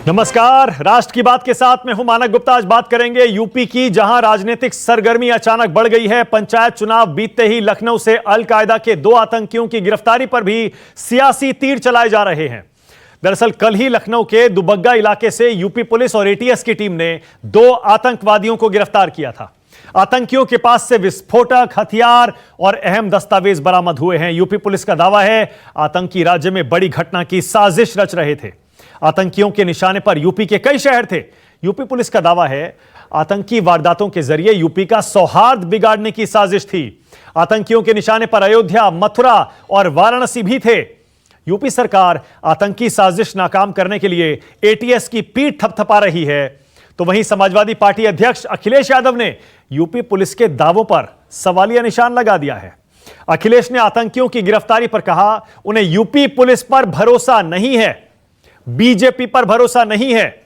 नमस्कार, राष्ट्र की बात के साथ में हूं मानक गुप्ता। आज बात करेंगे यूपी की, जहां राजनीतिक सरगर्मी अचानक बढ़ गई है। पंचायत चुनाव बीतते ही लखनऊ से अलकायदा के 2 आतंकियों की गिरफ्तारी पर भी सियासी तीर चलाए जा रहे हैं। दरअसल कल ही लखनऊ के दुबग्गा इलाके से यूपी पुलिस और एटीएस की टीम ने 2 आतंकवादियों को गिरफ्तार किया था। आतंकियों के पास से विस्फोटक, हथियार और अहम दस्तावेज बरामद हुए हैं। यूपी पुलिस का दावा है आतंकी राज्य में बड़ी घटना की साजिश रच रहे थे। आतंकियों के निशाने पर यूपी के कई शहर थे। यूपी पुलिस का दावा है आतंकी वारदातों के जरिए यूपी का सौहार्द बिगाड़ने की साजिश थी। आतंकियों के निशाने पर अयोध्या, मथुरा और वाराणसी भी थे। यूपी सरकार आतंकी साजिश नाकाम करने के लिए एटीएस की पीठ थपथपा रही है। तो वहीं समाजवादी पार्टी अध्यक्ष अखिलेश यादव ने यूपी पुलिस के दावों पर सवालिया निशान लगा दिया है। अखिलेश ने आतंकियों की गिरफ्तारी पर कहा, उन्हें यूपी पुलिस पर भरोसा नहीं है, बीजेपी पर भरोसा नहीं है,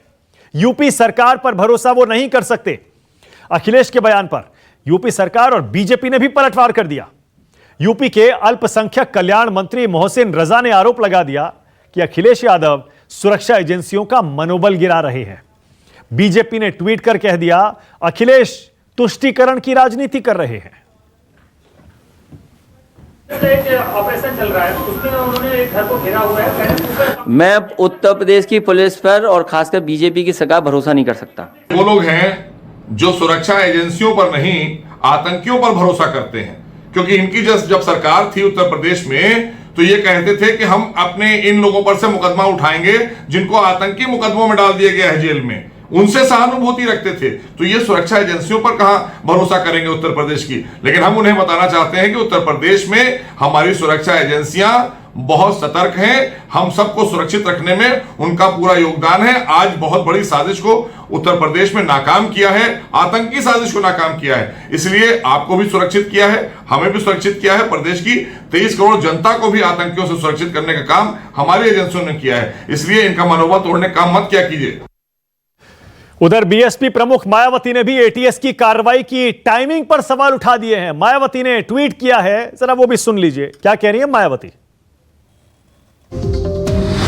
यूपी सरकार पर भरोसा वो नहीं कर सकते। अखिलेश के बयान पर यूपी सरकार और बीजेपी ने भी पलटवार कर दिया। यूपी के अल्पसंख्यक कल्याण मंत्री मोहसिन रजा ने आरोप लगा दिया कि अखिलेश यादव सुरक्षा एजेंसियों का मनोबल गिरा रहे हैं। बीजेपी ने ट्वीट कर कह दिया, अखिलेश तुष्टीकरण की राजनीति कर रहे हैं। एक ऑपरेशन चल रहा है, उसमें उन्होंने एक घर को घेरा हुआ है। मैं उत्तर प्रदेश की पुलिस पर और खासकर बीजेपी की सरकार भरोसा नहीं कर सकता। वो लोग हैं जो सुरक्षा एजेंसियों पर नहीं, आतंकियों पर भरोसा करते हैं। क्योंकि इनकी जब सरकार थी उत्तर प्रदेश में, तो ये कहते थे कि हम अपने इन लोगों पर से मुकदमा उठाएंगे जिनको आतंकी मुकदमों में डाल दिया गया है जेल में, उनसे सहानुभूति रखते थे। तो ये सुरक्षा एजेंसियों पर कहां भरोसा करेंगे उत्तर प्रदेश की। लेकिन हम उन्हें बताना चाहते हैं कि उत्तर प्रदेश में हमारी सुरक्षा एजेंसियां बहुत सतर्क हैं। हम सबको सुरक्षित रखने में उनका पूरा योगदान है। आज बहुत बड़ी साजिश को उत्तर प्रदेश में नाकाम किया है, आतंकी साजिश को नाकाम किया है। इसलिए आपको भी सुरक्षित किया है, हमें भी सुरक्षित किया है। प्रदेश की 23 करोड़ जनता को भी आतंकियों से सुरक्षित करने का काम हमारी एजेंसियों ने किया है। इसलिए इनका मनोबल तोड़ने का काम मत क्या कीजिए। उधर बीएसपी प्रमुख मायावती ने भी एटीएस की कार्रवाई की टाइमिंग पर सवाल उठा दिए हैं। मायावती ने ट्वीट किया है, जरा वो भी सुन लीजिए क्या कह रही है मायावती।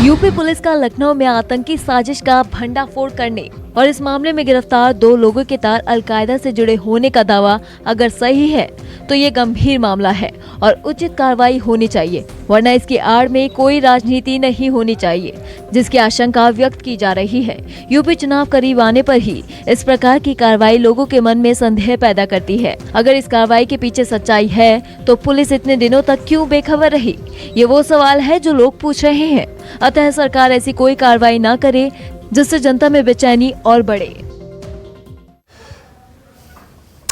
यूपी पुलिस का लखनऊ में आतंकी साजिश का भंडाफोड़ करने और इस मामले में गिरफ्तार 2 लोगों के तार अलकायदा से जुड़े होने का दावा अगर सही है तो ये गंभीर मामला है और उचित कार्रवाई होनी चाहिए, वरना इसकी आड़ में कोई राजनीति नहीं होनी चाहिए, जिसकी आशंका व्यक्त की जा रही है। यूपी चुनाव करीब आने पर ही इस प्रकार की कार्रवाई लोगों के मन में संदेह पैदा करती है। अगर इस कार्रवाई के पीछे सच्चाई है तो पुलिस इतने दिनों तक क्यों बेखबर रही, ये वो सवाल है जो लोग पूछ रहे हैं। अतः सरकार ऐसी कोई कार्रवाई न करे जिससे जनता में बेचैनी और बढ़े।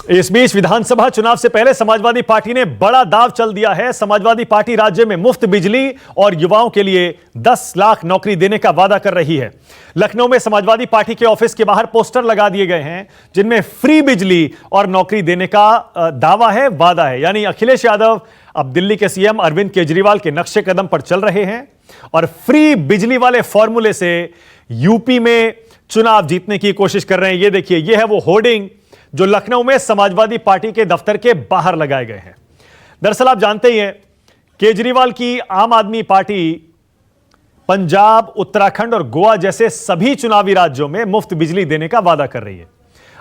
इस बीच विधानसभा चुनाव से पहले समाजवादी पार्टी ने बड़ा दांव चल दिया है। समाजवादी पार्टी राज्य में मुफ्त बिजली और युवाओं के लिए 10 लाख नौकरी देने का वादा कर रही है। लखनऊ में समाजवादी पार्टी के ऑफिस के बाहर पोस्टर लगा दिए गए हैं जिनमें फ्री बिजली और नौकरी देने का दावा है, वादा है। यानी अखिलेश यादव अब दिल्ली के सीएम अरविंद केजरीवाल के नक्शे कदम पर चल रहे हैं और फ्री बिजली वाले फॉर्मूले से यूपी में चुनाव जीतने की कोशिश कर रहे हैं। ये देखिए, ये है वो होर्डिंग जो लखनऊ में समाजवादी पार्टी के दफ्तर के बाहर लगाए गए हैं। दरअसल आप जानते ही हैं, केजरीवाल की आम आदमी पार्टी पंजाब, उत्तराखंड और गोवा जैसे सभी चुनावी राज्यों में मुफ्त बिजली देने का वादा कर रही है।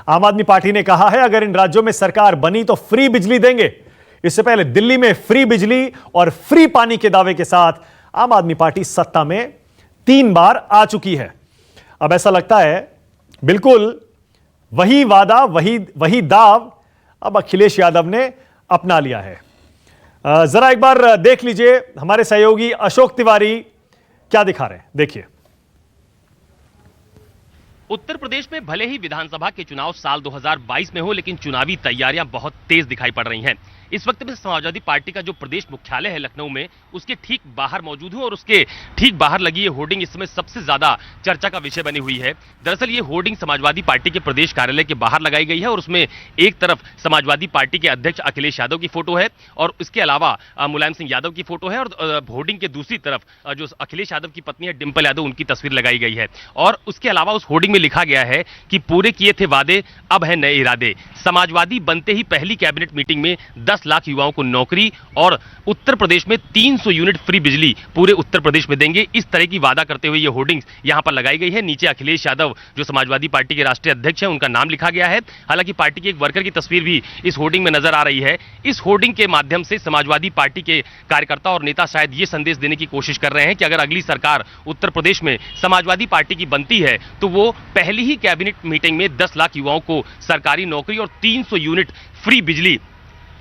आम आदमी पार्टी ने कहा है अगर इन राज्यों में सरकार बनी तो फ्री बिजली देंगे। इससे पहले दिल्ली में फ्री बिजली और फ्री पानी के दावे के साथ आम आदमी पार्टी सत्ता में 3 बार आ चुकी है। अब ऐसा लगता है बिल्कुल वही वादा, वही दाव अब अखिलेश यादव ने अपना लिया है। जरा एक बार देख लीजिए हमारे सहयोगी अशोक तिवारी क्या दिखा रहे हैं, देखिए। उत्तर प्रदेश में भले ही विधानसभा के चुनाव साल 2022 में हो, लेकिन चुनावी तैयारियां बहुत तेज दिखाई पड़ रही हैं। इस वक्त में समाजवादी पार्टी का जो प्रदेश मुख्यालय है लखनऊ में, उसके ठीक बाहर मौजूद हूं और उसके ठीक बाहर लगी ये होर्डिंग इस समय सबसे ज्यादा चर्चा का विषय बनी हुई है। दरअसल ये होर्डिंग समाजवादी पार्टी के प्रदेश कार्यालय के बाहर लगाई गई है और उसमें एक तरफ समाजवादी पार्टी के अध्यक्ष अखिलेश यादव की फोटो है और इसके अलावा मुलायम सिंह यादव की फोटो है और होर्डिंग के दूसरी तरफ जो अखिलेश यादव की पत्नी है डिंपल यादव, उनकी तस्वीर लगाई गई है। और उसके अलावा उस होर्डिंग में लिखा गया है कि पूरे किए थे वादे, अब है नए इरादे। समाजवादी बनते ही पहली कैबिनेट मीटिंग में 10 10 लाख युवाओं को नौकरी और उत्तर प्रदेश में 300 यूनिट फ्री बिजली पूरे उत्तर प्रदेश में देंगे। इस तरह की वादा करते हुए ये होर्डिंग्स यहां पर लगाई गई है। नीचे अखिलेश यादव जो समाजवादी पार्टी के राष्ट्रीय अध्यक्ष हैं, उनका नाम लिखा गया है। हालांकि पार्टी के एक वर्कर की तस्वीर भी इस होर्डिंग में नजर आ रही है। इस होर्डिंग के माध्यम से समाजवादी पार्टी के कार्यकर्ता और नेता शायद ये संदेश देने की कोशिश कर रहे हैं कि अगर अगली सरकार उत्तर प्रदेश में समाजवादी पार्टी की बनती है तो वो पहली ही कैबिनेट मीटिंग में 10 लाख युवाओं को सरकारी नौकरी और 300 यूनिट फ्री बिजली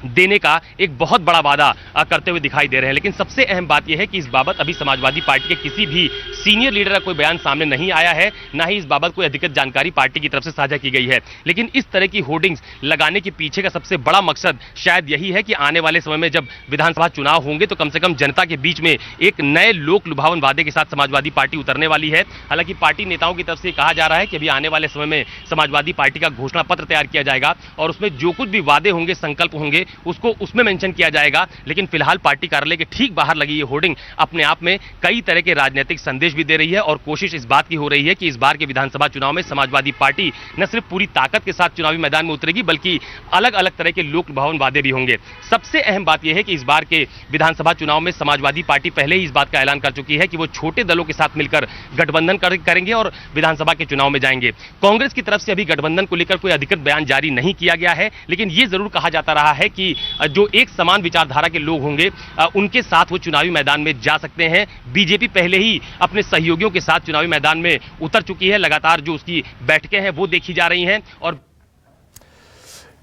देने का एक बहुत बड़ा वादा करते हुए दिखाई दे रहे हैं। लेकिन सबसे अहम बात यह है कि इस बाबत अभी समाजवादी पार्टी के किसी भी सीनियर लीडर का कोई बयान सामने नहीं आया है, ना ही इस बाबत कोई अधिकृत जानकारी पार्टी की तरफ से साझा की गई है। लेकिन इस तरह की होर्डिंग्स लगाने के पीछे का सबसे बड़ा मकसद शायद यही है कि आने वाले समय में जब विधानसभा चुनाव होंगे तो कम से कम जनता के बीच में एक नए लोक लुभावन वादे के साथ समाजवादी पार्टी उतरने वाली है। हालांकि पार्टी नेताओं की तरफ से कहा जा रहा है कि अभी आने वाले समय में समाजवादी पार्टी का घोषणा पत्र तैयार किया जाएगा और उसमें जो कुछ भी वादे होंगे, संकल्प होंगे, उसको उसमें मेंशन किया जाएगा। लेकिन फिलहाल पार्टी कार्यालय के ठीक बाहर लगी ये होर्डिंग अपने आप में कई तरह के राजनीतिक संदेश भी दे रही है और कोशिश इस बात की हो रही है कि इस बार के विधानसभा चुनाव में समाजवादी पार्टी न सिर्फ पूरी ताकत के साथ चुनावी मैदान में उतरेगी बल्कि अलग अलग तरह के लोक लुभावन वादे भी होंगे। सबसे अहम बात यह है कि इस बार के विधानसभा चुनाव में समाजवादी पार्टी पहले ही इस बात का ऐलान कर चुकी है कि वो छोटे दलों के साथ मिलकर गठबंधन करेंगे और विधानसभा के चुनाव में जाएंगे। कांग्रेस की तरफ से अभी गठबंधन को लेकर कोई अधिकृत बयान जारी नहीं किया गया है, लेकिन यह जरूर कहा जाता रहा है कि जो एक समान विचारधारा के लोग होंगे उनके साथ वो चुनावी मैदान में जा सकते हैं। बीजेपी पहले ही अपने सहयोगियों के साथ चुनावी मैदान में उतर चुकी है। लगातार जो उसकी बैठकें हैं वो देखी जा रही हैं और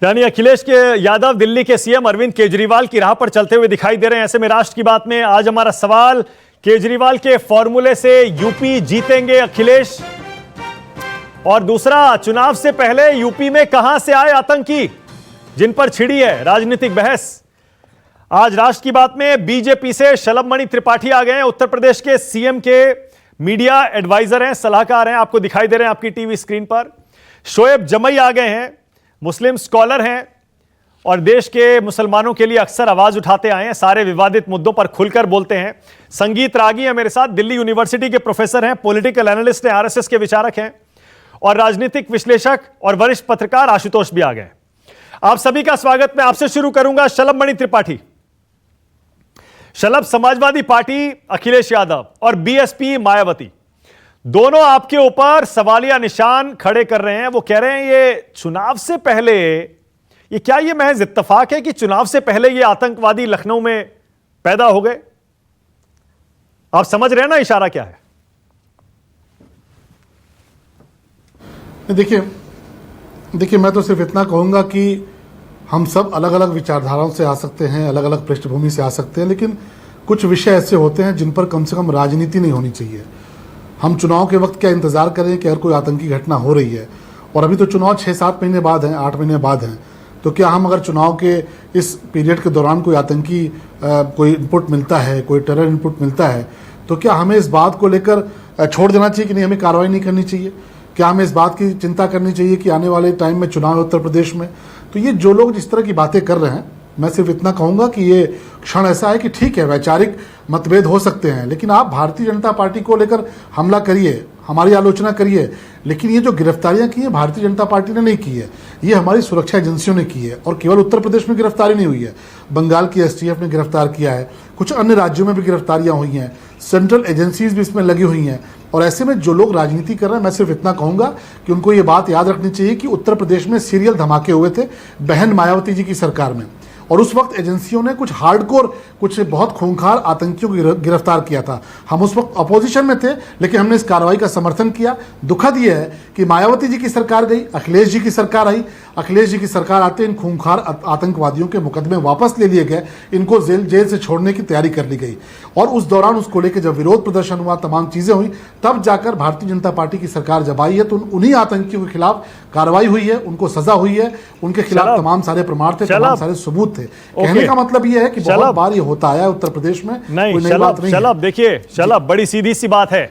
यानी अखिलेश के यादव दिल्ली के सीएम अरविंद केजरीवाल की राह पर चलते हुए दिखाई दे रहे हैं। ऐसे में राष्ट्र की बात में आज हमारा सवाल, केजरीवाल के फॉर्मूले से यूपी जीतेंगे अखिलेश? और दूसरा, चुनाव से पहले यूपी में कहां से आए आतंकी जिन पर छिड़ी है राजनीतिक बहस? आज राष्ट्र की बात में बीजेपी से शलभ मणि त्रिपाठी आ गए हैं। उत्तर प्रदेश के सीएम के मीडिया एडवाइजर हैं, सलाहकार हैं, आपको दिखाई दे रहे हैं आपकी टीवी स्क्रीन पर। शोएब जमई आ गए हैं, मुस्लिम स्कॉलर हैं और देश के मुसलमानों के लिए अक्सर आवाज उठाते आए हैं, सारे विवादित मुद्दों पर खुलकर बोलते हैं। संगीत रागी है मेरे साथ, दिल्ली यूनिवर्सिटी के प्रोफेसर हैं, पॉलिटिकल एनालिस्ट हैं, आरएसएस के विचारक हैं और राजनीतिक विश्लेषक और वरिष्ठ पत्रकार आशुतोष भी आ गए। आप सभी का स्वागत। मैं आपसे शुरू करूंगा शलभ मणि त्रिपाठी। शलभ, समाजवादी पार्टी अखिलेश यादव और बीएसपी मायावती दोनों आपके ऊपर सवालिया निशान खड़े कर रहे हैं। वो कह रहे हैं ये चुनाव से पहले, ये क्या ये महज इत्तेफाक है कि चुनाव से पहले ये आतंकवादी लखनऊ में पैदा हो गए? आप समझ रहे हैं ना इशारा क्या है? देखिए मैं तो सिर्फ इतना कहूंगा कि हम सब अलग अलग विचारधाराओं से आ सकते हैं, अलग अलग पृष्ठभूमि से आ सकते हैं, लेकिन कुछ विषय ऐसे होते हैं जिन पर कम से कम राजनीति नहीं होनी चाहिए। हम चुनाव के वक्त क्या इंतजार करें कि अगर कोई आतंकी घटना हो रही है, और अभी तो चुनाव 6-7 महीने बाद हैं, 8 महीने बाद हैं, तो क्या हम अगर चुनाव के इस पीरियड के दौरान कोई आतंकी कोई इनपुट मिलता है, कोई टेरर इनपुट मिलता है, तो क्या हमें इस बात को लेकर छोड़ देना चाहिए कि नहीं, हमें कार्रवाई नहीं करनी चाहिए? क्या हमें इस बात की चिंता करनी चाहिए कि आने वाले टाइम में चुनाव है उत्तर प्रदेश में? तो ये जो लोग जिस तरह की बातें कर रहे हैं, मैं सिर्फ इतना कहूंगा कि ये क्षण ऐसा है कि ठीक है, वैचारिक मतभेद हो सकते हैं, लेकिन आप भारतीय जनता पार्टी को लेकर हमला करिए, हमारी आलोचना करिए, लेकिन ये जो गिरफ्तारियां की है भारतीय जनता पार्टी ने नहीं की है, ये हमारी सुरक्षा एजेंसियों ने की है। और केवल उत्तर प्रदेश में गिरफ्तारी नहीं हुई है, बंगाल की एसटीएफ ने गिरफ्तार किया है, कुछ अन्य राज्यों में भी गिरफ्तारियां हुई हैं, सेंट्रल एजेंसीज भी इसमें लगी हुई हैं। और ऐसे में जो लोग राजनीति कर रहे हैं, मैं सिर्फ इतना कहूंगा कि उनको ये बात याद रखनी चाहिए कि उत्तर प्रदेश में सीरियल धमाके हुए थे बहन मायावती जी की सरकार में, और उस वक्त एजेंसियों ने कुछ हार्डकोर, कुछ बहुत खूंखार आतंकियों को गिरफ्तार किया था। हम उस वक्त अपोजिशन में थे, लेकिन हमने इस कार्रवाई का समर्थन किया। दुखद यह है कि मायावती जी की सरकार गई, अखिलेश जी की सरकार आई, अखिलेश जी की सरकार आते इन खूंखार आतंकवादियों के मुकदमे वापस ले लिए गए, इनको जेल से छोड़ने की तैयारी कर ली गई। और उस दौरान उसको लेकर जब विरोध प्रदर्शन हुआ, तमाम चीजें हुई, तब जाकर भारतीय जनता पार्टी की सरकार जब आई है तो उन्हीं आतंकियों के खिलाफ कार्रवाई हुई है, उनको सजा हुई है, उनके खिलाफ तमाम सारे प्रमाण थे, तमाम सारे सबूत थे। कहने का मतलब यह है कि बहुत बार ये होता आया उत्तर प्रदेश में। नहीं शलभ, देखिए शलभ, बड़ी सीधी सी बात है,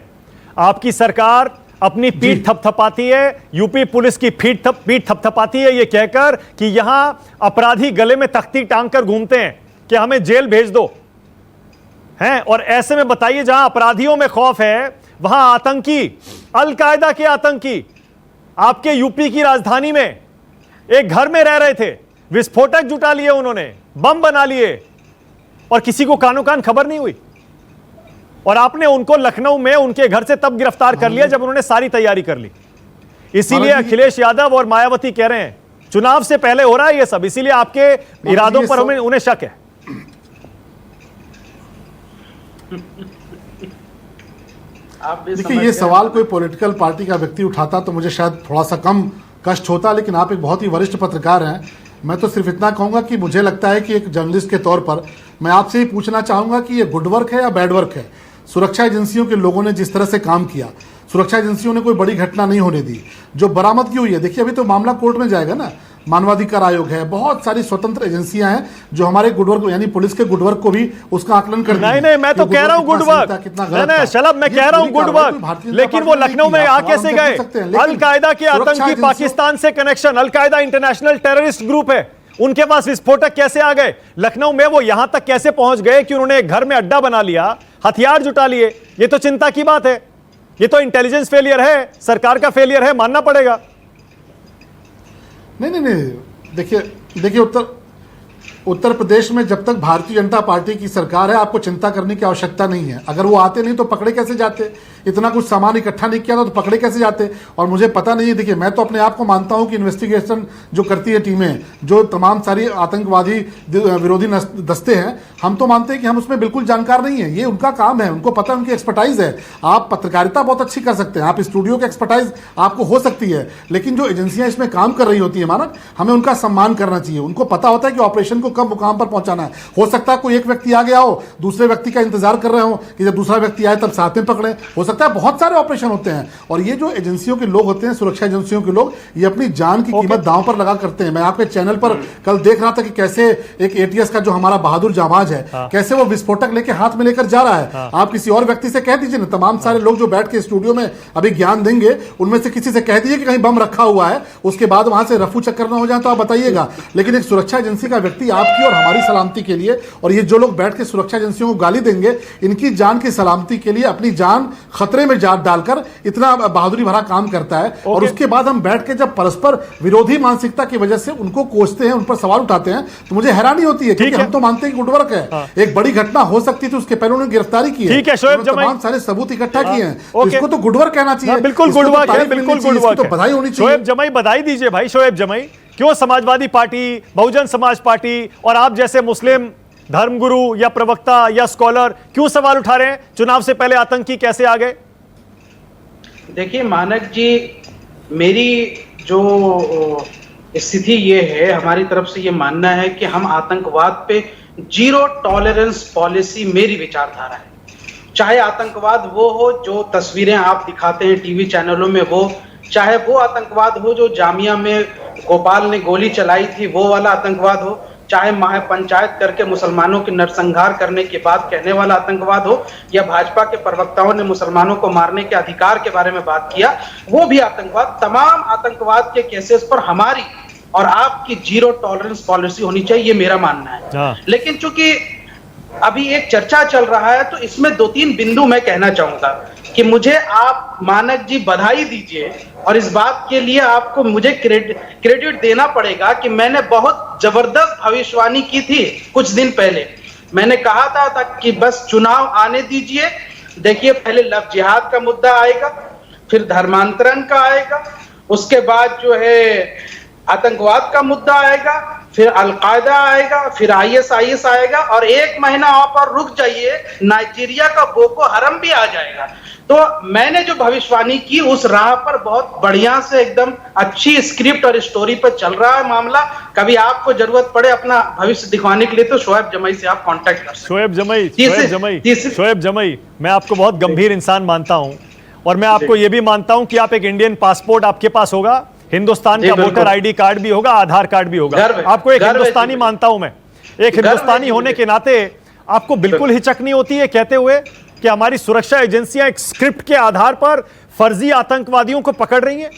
आपकी सरकार अपनी पीठ थपथपाती है, यूपी पुलिस की पीठ थपथपाती है ये कहकर कि यहां अपराधी गले में तख्ती टांग कर घूमते हैं कि हमें जेल भेज दो हैं। और ऐसे में बताइए, जहां अपराधियों में खौफ है वहां आतंकी, अलकायदा के आतंकी आपके यूपी की राजधानी में एक घर में रह रहे थे, विस्फोटक जुटा लिए उन्होंने, बम बना लिए और किसी को कानो कान खबर नहीं हुई। और आपने उनको लखनऊ में उनके घर से तब गिरफ्तार कर लिया जब उन्होंने सारी तैयारी कर ली। इसीलिए अखिलेश यादव और मायावती कह रहे हैं चुनाव से पहले हो रहा है ये सब, इसीलिए आपके इरादों पर उन्हें शक है। देखिए, ये सवाल कोई पॉलिटिकल पार्टी का व्यक्ति उठाता तो मुझे शायद थोड़ा सा कम कष्ट होता, लेकिन आप एक बहुत ही वरिष्ठ पत्रकार हैं। मैं तो सिर्फ इतना कहूंगा कि मुझे लगता है कि एक जर्नलिस्ट के तौर पर मैं आपसे ही पूछना चाहूंगा कि ये गुड वर्क है या बैड वर्क है। सुरक्षा एजेंसियों के लोगों ने जिस तरह से काम किया, सुरक्षा एजेंसियों ने कोई बड़ी घटना नहीं होने दी। जो बरामदगी हुई है, देखिए अभी तो मामला कोर्ट में जाएगा ना, मानवाधिकार आयोग है, बहुत सारी स्वतंत्र एजेंसियां हैं जो हमारे गुडवर्क यानी पुलिस के गुडवर्क को भी उसका आकलन कर नहीं, मैं तो कह रहा हूं गुडवर्क, नहीं शलभ, मैं कह रहा हूं गुडवर्क, लेकिन वो लखनऊ में आ कैसे गए? अलकायदा के आतंकी पाकिस्तान से connection, al Qaeda international terrorist group है, उनके पास विस्फोटक कैसे आ गए लखनऊ में? वो यहां तक कैसे पहुंच गए कि उन्होंने एक घर में अड्डा बना लिया, हथियार जुटा लिए? ये तो चिंता की बात है, ये तो इंटेलिजेंस फेलियर है, सरकार का फेलियर है, मानना पड़ेगा। नहीं, देखिए उत्तर प्रदेश में जब तक भारतीय जनता पार्टी की सरकार है आपको चिंता करने की आवश्यकता नहीं है। अगर वो आते नहीं तो पकड़े कैसे जाते? इतना कुछ सामान इकट्ठा नहीं किया था तो पकड़े कैसे जाते? और मुझे पता नहीं है, देखिए मैं तो अपने आप को मानता हूं कि इन्वेस्टिगेशन जो करती है टीमें, जो तमाम सारी आतंकवादी विरोधी दस्ते हैं, हम तो मानते हैं कि हम उसमें बिल्कुल जानकार नहीं है। ये उनका काम है, उनको पता है, उनकी एक्सपर्टाइज है। आप पत्रकारिता बहुत अच्छी कर सकते हैं, आप स्टूडियो की एक्सपर्टाइज आपको हो सकती है, लेकिन जो एजेंसियां इसमें काम कर रही होती है मानक, हमें उनका सम्मान करना चाहिए। उनको पता होता है कि ऑपरेशन को कब मुकाम पर पहुंचाना है। हो सकता है कोई एक व्यक्ति आ गया हो, दूसरे व्यक्ति का इंतजार कर रहे हो कि जब दूसरा व्यक्ति आए तब साथ में पकड़े। हो सकता है बहुत सारे ऑपरेशन होते हैं, और ये जो एजेंसियों के लोग होते हैं, सुरक्षा एजेंसियों के लोग, ये अपनी जान की कीमत दांव पर लगा करते हैं। मैं आपके चैनल पर कल देख रहा था कि कैसे एक एटीएस का जो हमारा बहादुर जाबाज है, कैसे वो विस्फोटक लेके हाथ में लेकर जा रहा है। आप किसी और व्यक्ति से कह दीजिए ना, तमाम सारे लोग जो बैठ के स्टूडियो में अभी ज्ञान देंगे, उनमें से किसी से कह दीजिए कि कहीं बम रखा हुआ है, उसके बाद वहां से रफू चक्कर ना हो जाए तो आप बताइएगा। लेकिन एक सुरक्षा एजेंसी का व्यक्ति आपकी और हमारी सलामती के लिए, और ये जो लोग बैठ के सुरक्षा एजेंसियों को गाली देंगे, इनकी जान की सलामती के लिए अपनी जान खतरे में डालकर इतना बहादुरी भरा काम करता है। और उसके बाद हम बैठ के जब परस्पर विरोधी मानसिकता की वजह से उनको कोसते हैं, उन पर सवाल उठाते हैं, तो मुझे हैरानी होती है, क्योंकि हम तो मानते हैं कि गुडवर्क है। एक बड़ी घटना हो सकती थी, उसके पहले उन्होंने गिरफ्तारी की है, तमाम सारे सबूत इकट्ठा किए हैं, तो इसको तो गुडवर्क कहना चाहिए। बिल्कुल गुडवर्क है, बिल्कुल गुडवर्क है, बधाई होनी चाहिए। शोएब जमाई, बधाई दीजिए भाई शोएब जमाई। क्यों समाजवादी पार्टी, बहुजन समाज पार्टी और आप जैसे मुस्लिम धर्मगुरु या प्रवक्ता या स्कॉलर क्यों सवाल उठा रहे हैं चुनाव से पहले आतंकी कैसे आ गए? देखिए मानक जी, मेरी जो स्थिति ये है, हमारी तरफ से ये मानना है कि हम आतंकवाद पे जीरो टॉलरेंस पॉलिसी मेरी विचारधारा है। चाहे आतंकवाद वो हो जो तस्वीरें आप दिखाते हैं टीवी चैनलों में, वो चाहे वो आतंकवाद हो जो जामिया में गोपाल ने गोली चलाई थी, वो वाला आतंकवाद हो, चाहे महापंचायत करके मुसलमानों के नरसंहार करने के बाद कहने वाला आतंकवाद हो, या भाजपा के प्रवक्ताओं ने मुसलमानों को मारने के अधिकार के बारे में बात किया, वो भी आतंकवाद। तमाम आतंकवाद के केसेस पर हमारी और आपकी जीरो टॉलरेंस पॉलिसी होनी चाहिए, ये मेरा मानना है। लेकिन चूंकि अभी एक चर्चा चल रहा है, तो इसमें 2-3 बिंदु मैं कहना चाहूंगा कि मुझे आप मानक जी बधाई दीजिए, और इस बात के लिए आपको मुझे क्रेडिट देना पड़ेगा कि मैंने बहुत जबरदस्त भविष्यवाणी की थी कुछ दिन पहले। मैंने कहा था कि बस चुनाव आने दीजिए, देखिए पहले लव जिहाद का मुद्दा आएगा, फिर धर्मांतरण का आएगा, उसके बाद जो है आतंकवाद का मुद्दा आएगा, फिर अलकायदा आएगा, फिर आईएस आएगा, और 1 महीना आप और रुक जाइए, नाइजीरिया का बोको हरम भी आ जाएगा। तो मैंने जो भविष्यवाणी की उस राह पर बहुत बढ़िया से एकदम अच्छी स्क्रिप्ट और स्टोरी पर चल रहा है मामला। कभी आपको जरूरत पड़े अपना भविष्य दिखवाने के लिए तो शोएब जमाई से आप कांटेक्ट कर सकते हैं। शोएब जमाई, मैं आपको बहुत गंभीर इंसान मानता हूं, और मैं आपको यह भी मानता हूं कि आप एक इंडियन पासपोर्ट आपके पास होगा, हिंदुस्तान का वोटर आईडी कार्ड भी होगा, आधार कार्ड भी होगा। आपको एक हिंदुस्तानी मानता हूं मैं, एक हिंदुस्तानी होने के नाते आपको बिल्कुल हिचक नहीं होती है कहते हुए कि हमारी सुरक्षा एजेंसियां एक स्क्रिप्ट के आधार पर फर्जी आतंकवादियों को पकड़ रही हैं?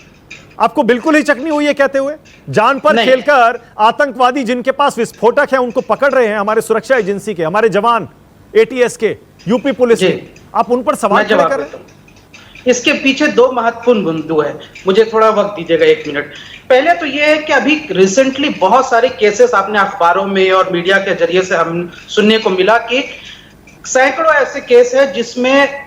आपको बिल्कुल हिचक नहीं हुई है कहते हुए? जान पर खेलकर आतंकवादी जिनके पास विस्फोटक है उनको पकड़ रहे हैं हमारे सुरक्षा एजेंसी के, हमारे जवान, एटीएस के, यूपी पुलिस के, आप उन पर सवाल खड़े कर रहे हैं? इसके पीछे दो महत्वपूर्ण बिंदु है। मुझे थोड़ा वक्त दीजिएगा, 1 मिनट। पहले तो यह है कि अभी रिसेंटली बहुत सारे केसेस आपने अखबारों में और मीडिया के जरिए से हम सुनने को मिला कि सैकड़ों ऐसे केस है जिसमें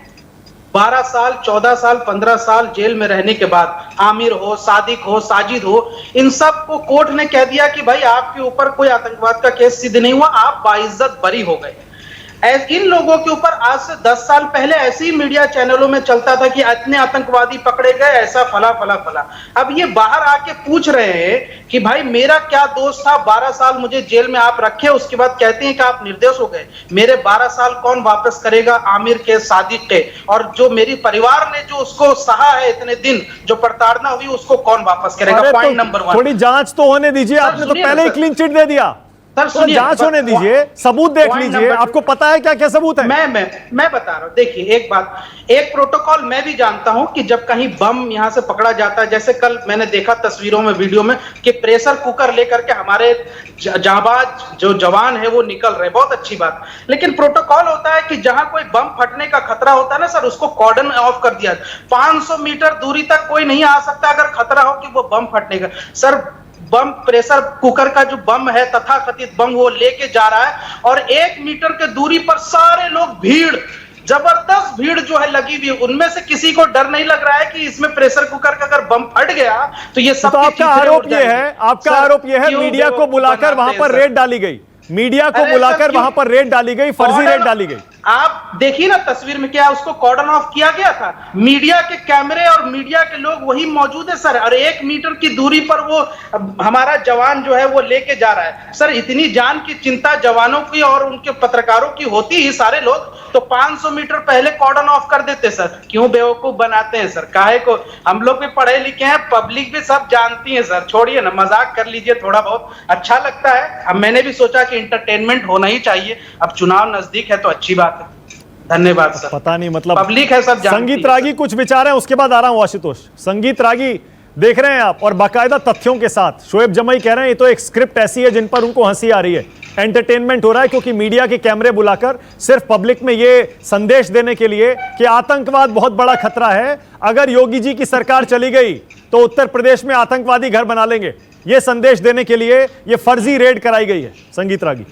12 साल, 14 साल, 15 साल जेल में रहने के बाद आमिर हो, सादिक हो, साजिद हो, इन सब को कोर्ट ने कह दिया कि भाई आपके ऊपर कोई आतंकवाद का केस सिद्ध नहीं हुआ, आप बाइज्जत बरी हो गए। इन लोगों के ऊपर आज से 10 साल पहले ऐसे ही मीडिया चैनलों में चलता था कि इतने आतंकवादी पकड़े गए, ऐसा फला फला फला। अब ये बाहर आके पूछ रहे हैं कि भाई मेरा क्या दोष था, 12 साल मुझे जेल में आप रखे, उसके बाद कहते हैं कि आप निर्दोष हो गए। मेरे 12 साल कौन वापस करेगा, आमिर के, सादिक के, और जो मेरी परिवार ने जो उसको सहा है इतने दिन, जो प्रताड़ना हुई, उसको कौन वापस करेगा? Point number 1। थोड़ी जांच तो होने दीजिए, आपने तो पहले ही क्लीन चिट दे दिया। सर जांच होने दीजिए, सबूत देख लीजिए, आपको पता है क्या क्या सबूत है? मैं बता रहा हूं। देखिए एक बात, एक प्रोटोकॉल मैं भी जानता हूं कि जब कहीं बम यहां से पकड़ा जाता है, जैसे कल मैंने देखा तस्वीरों में, वीडियो में, कि प्रेशर कुकर लेकर के हमारे जाबाज जो जवान है वो निकल रहे, बहुत अच्छी बात। लेकिन प्रोटोकॉल होता है कि जहां कोई बम फटने का खतरा होता है ना सर, उसको कॉर्डन ऑफ कर दिया। 500 मीटर दूरी तक कोई नहीं आ सकता अगर खतरा हो कि वो बम फटने का। सर बम, प्रेशर कुकर का जो बम है, तथाकथित बम, वो लेके जा रहा है और 1 मीटर के दूरी पर सारे लोग, भीड़, जबरदस्त भीड़ जो है लगी हुई है, उनमें से किसी को डर नहीं लग रहा है कि इसमें प्रेशर कुकर का अगर बम फट गया तो ये सब। तो आपका आरोप ये है मीडिया को बुलाकर वहां पर रेड डाली गई, मीडिया को बुलाकर वहां पर रेड डाली गई, फर्जी रेड डाली गई। आप देखिए ना तस्वीर में, क्या उसको कॉर्डन ऑफ किया गया था? मीडिया के कैमरे और मीडिया के लोग वही मौजूद है सर, और 1 मीटर की दूरी पर वो हमारा जवान जो है वो लेके जा रहा है। सर इतनी जान की चिंता जवानों की और उनके पत्रकारों की होती ही सारे लोग तो 500 मीटर पहले कॉर्डन ऑफ कर देते सर। क्यों बेवकूफ बनाते हैं सर? काहे को? हम लोग भी पढ़े लिखे हैं, पब्लिक भी सब जानती है सर। छोड़िए ना, मजाक कर लीजिए, थोड़ा बहुत अच्छा लगता है। अब मैंने भी सोचा कि इंटरटेनमेंट होना ही चाहिए, अब चुनाव नजदीक है तो अच्छी बात है। धन्यवाद सर। पता नहीं, मतलब पब्लिक है सब जानती संगीत रागी कुछ विचार है, उसके बाद आ रहा हूं आशुतोष। संगीत रागी देख रहे हैं आप, और बाकायदा तथ्यों के साथ शोएब जमाई कह रहे हैं ये तो एक स्क्रिप्ट ऐसी है जिन पर उनको हंसी आ रही है, एंटरटेनमेंट हो रहा है, क्योंकि मीडिया के कैमरे बुलाकर सिर्फ पब्लिक में ये संदेश देने के लिए कि आतंकवाद बहुत बड़ा खतरा है, अगर योगी जी की सरकार चली गई तो उत्तर प्रदेश में आतंकवादी घर बना लेंगे, ये संदेश देने के लिए ये फर्जी रेड कराई गई है। संगीत रागी।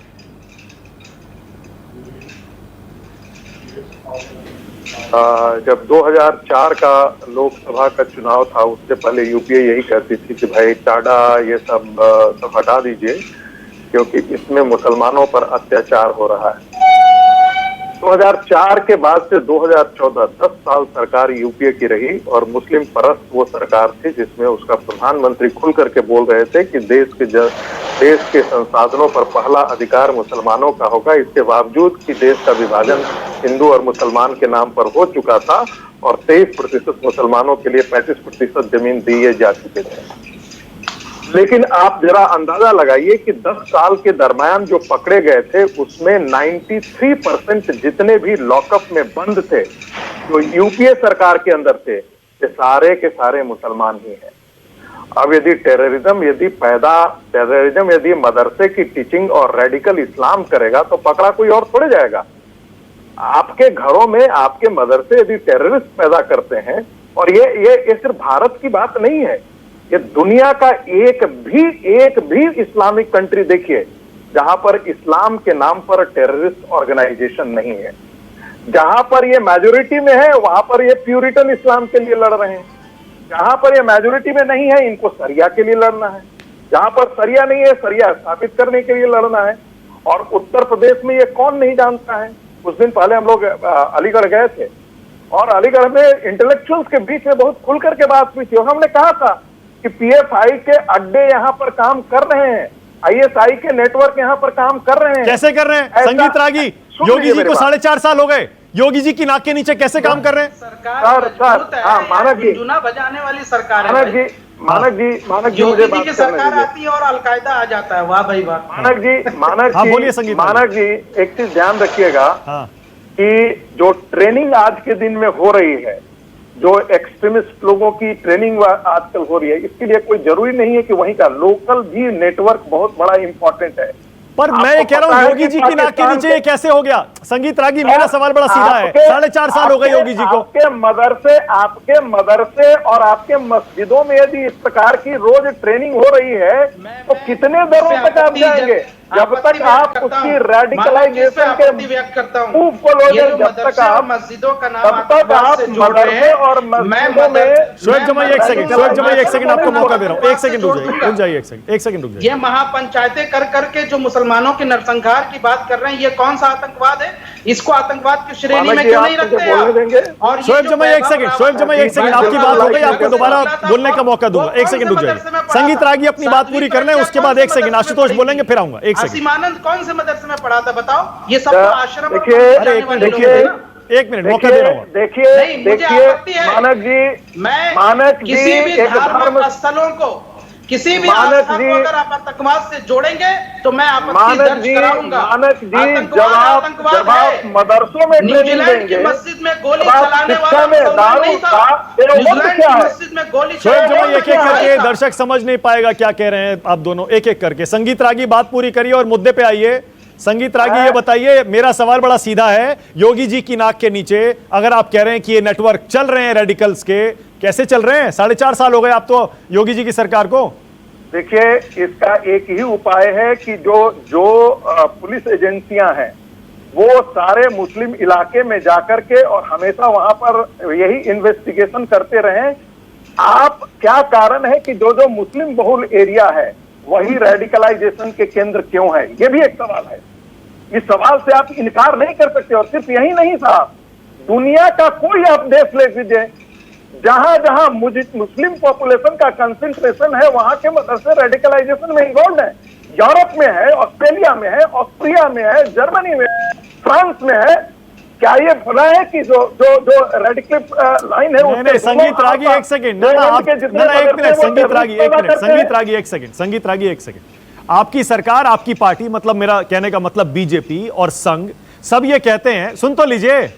जब 2004 का लोकसभा का चुनाव था, उससे पहले यूपीए यही कहती थी कि भाई टाडा ये सब हटा दीजिए क्योंकि इसमें मुसलमानों पर अत्याचार हो रहा है। 2004 के बाद से 2014 10 साल सरकार यूपीए की रही और मुस्लिम परस्त वो सरकार थी जिसमें उसका प्रधानमंत्री खुल करके बोल रहे थे कि देश के संसाधनों पर पहला अधिकार मुसलमानों का होगा। इसके बावजूद कि देश का विभाजन हिंदू और मुसलमान के नाम पर हो चुका था और 23% मुसलमानों के लिए 35% जमीन दिए जा चुके थे। लेकिन आप जरा अंदाजा लगाइए कि 10 साल के दरमियान जो पकड़े गए थे उसमें 93% जितने भी लॉकअप में बंद थे जो यूपीए सरकार के अंदर थे, ये सारे के सारे मुसलमान ही हैं। अब यदि टेररिज्म यदि मदरसे की टीचिंग और रेडिकल इस्लाम करेगा तो पकड़ा कोई और थोड़े जाएगा। आपके घरों में आपके मदरसे यदि टेररिस्ट पैदा करते हैं, और ये सिर्फ भारत की बात नहीं है, ये दुनिया का एक भी इस्लामिक कंट्री देखिए जहां पर इस्लाम के नाम पर टेररिस्ट ऑर्गेनाइजेशन नहीं है। जहां पर ये मेजोरिटी में है वहां पर ये प्यूरिटन इस्लाम के लिए लड़ रहे हैं, जहां पर ये मेजोरिटी में नहीं है इनको सरिया के लिए लड़ना है, जहां पर सरिया नहीं है सरिया स्थापित करने के लिए लड़ना है। और उत्तर प्रदेश में ये कौन नहीं जानता है? कुछ दिन पहले हम लोग अलीगढ़ गए थे और अलीगढ़ में इंटेलेक्चुअल्स के बीच में बहुत खुल करके बात हुई थी और हमने कहा था कि पीएफआई के अड्डे यहाँ पर काम कर रहे हैं, आईएसआई के नेटवर्क यहाँ पर काम कर रहे हैं। कैसे कर रहे हैं? संगीत रागी, योगी जी को 4.5 साल हो गए, योगी जी की नाक के नीचे कैसे काम कर रहे हैं? सरकार हाँ, मानक जी चुनाव बजाने वाली सरकार है। मानक जी योगी जी की सरकार आती है और अलकायदा आ जाता है। वाह भाई वाह। मानक जी एक चीज ध्यान रखिएगा कि जो ट्रेनिंग आज के दिन में हो रही है, जो एक्सट्रीमिस्ट लोगों की ट्रेनिंग आजकल हो रही है, इसके लिए कोई जरूरी नहीं है कि वहीं का लोकल भी नेटवर्क बहुत बड़ा इंपॉर्टेंट है। पर मैं कह रहा हूं योगी जी की नाक के नीचे ये कैसे हो गया? संगीत रागी, मेरा सवाल बड़ा सीधा है। 4.5 साल हो गए योगी जी को। आपके मदरसे और आपके मस्जिदों में यदि इस प्रकार की रोज ट्रेनिंग हो रही है तो कितने दरों तक आप जाएंगे? जब तक आप उसकी रेडिकलाइजेशन के मूव को लोगे, जब तक आप मस्जिदों का नाम तब तक आप मदरसे और मस्जिदों में। शोएब जमाई एक सेकंड आपको मौका दे रहा हूँ। एक सेकंड रुक जाइए, एक सेकंड रुक जाइए। ये महापंचायतें कर करके जो मुसलमानों के नरसंहार की बात कर रहे हैं, ये कौन सा आतंकवाद है? इसको आतंकवाद की श्रेणी में क्यों नहीं रखते आप? और शोएब जमाई एक सेकंड, आपकी बात हो गई, आपको दोबारा बोलने का मौका दूंगा। एक सेकंड रुक जाइए। संगीत रागी अपनी बात पूरी कर लें, उसके बाद 1 सेकंड आशुतोष बोलेंगे, फिर आऊंगा। 1 सेकंड। आसिमानंद कौन से मदरसे में पढ़ा था बताओ? ये सब आश्रम। देखिए 1 मिनट मौका दे रहा हूँ। देखिए मानक जी किसी भी एक धार्मिक स्थलों को, किसी भी आस्था को अगर आप आतंकवाद से जोड़ेंगे तो मैं आपत्ति दर्ज कराऊंगा। मानक जी जब आप मदरसों में न्यूजीलैंड की मस्जिद में गोली चलाने वाला मुसलमान नहीं था। न्यूजीलैंड की मस्जिद में गोली चलाने एक एक करके दर्शक समझ नहीं पाएगा क्या कह रहे हैं आप दोनों, एक एक करके। संगीत रागी बात पूरी करिए और मुद्दे पे आइए। संगीत रागी ये बताइए, मेरा सवाल बड़ा सीधा है। योगी जी की नाक के नीचे अगर आप कह रहे हैं कि ये नेटवर्क चल रहे हैं रेडिकल्स के, कैसे चल रहे हैं? 4.5 साल हो गए आप तो योगी जी की सरकार को। देखिए इसका एक ही उपाय है कि जो पुलिस एजेंसियां हैं वो सारे मुस्लिम इलाके में जाकर के और हमेशा वहां पर यही इन्वेस्टिगेशन करते रहें। आप क्या कारण है कि जो मुस्लिम बहुल एरिया है वही रेडिकलाइजेशन के केंद्र क्यों है? ये भी एक सवाल है। इस सवाल से आप इनकार नहीं कर सकते। और सिर्फ यही नहीं साहब, दुनिया का कोई आप देश ले लीजिए, जहां जहां मुस्लिम पॉपुलेशन का कंसंट्रेशन है वहां के मदरसे रेडिकलाइजेशन में इन्वॉल्व है। यूरोप में है, ऑस्ट्रेलिया में है, ऑस्ट्रिया में है, जर्मनी में है, फ्रांस में है। क्या ये भला है कि जो रेडिकल लाइन है नहीं, संगीत रागी एक सेकंड, एक मिनट, संगीत रागी एक सेकंड। आपकी सरकार, आपकी पार्टी, मतलब मेरा कहने का मतलब बीजेपी और संघ, सब ये कहते हैं, सुन तो लीजिए।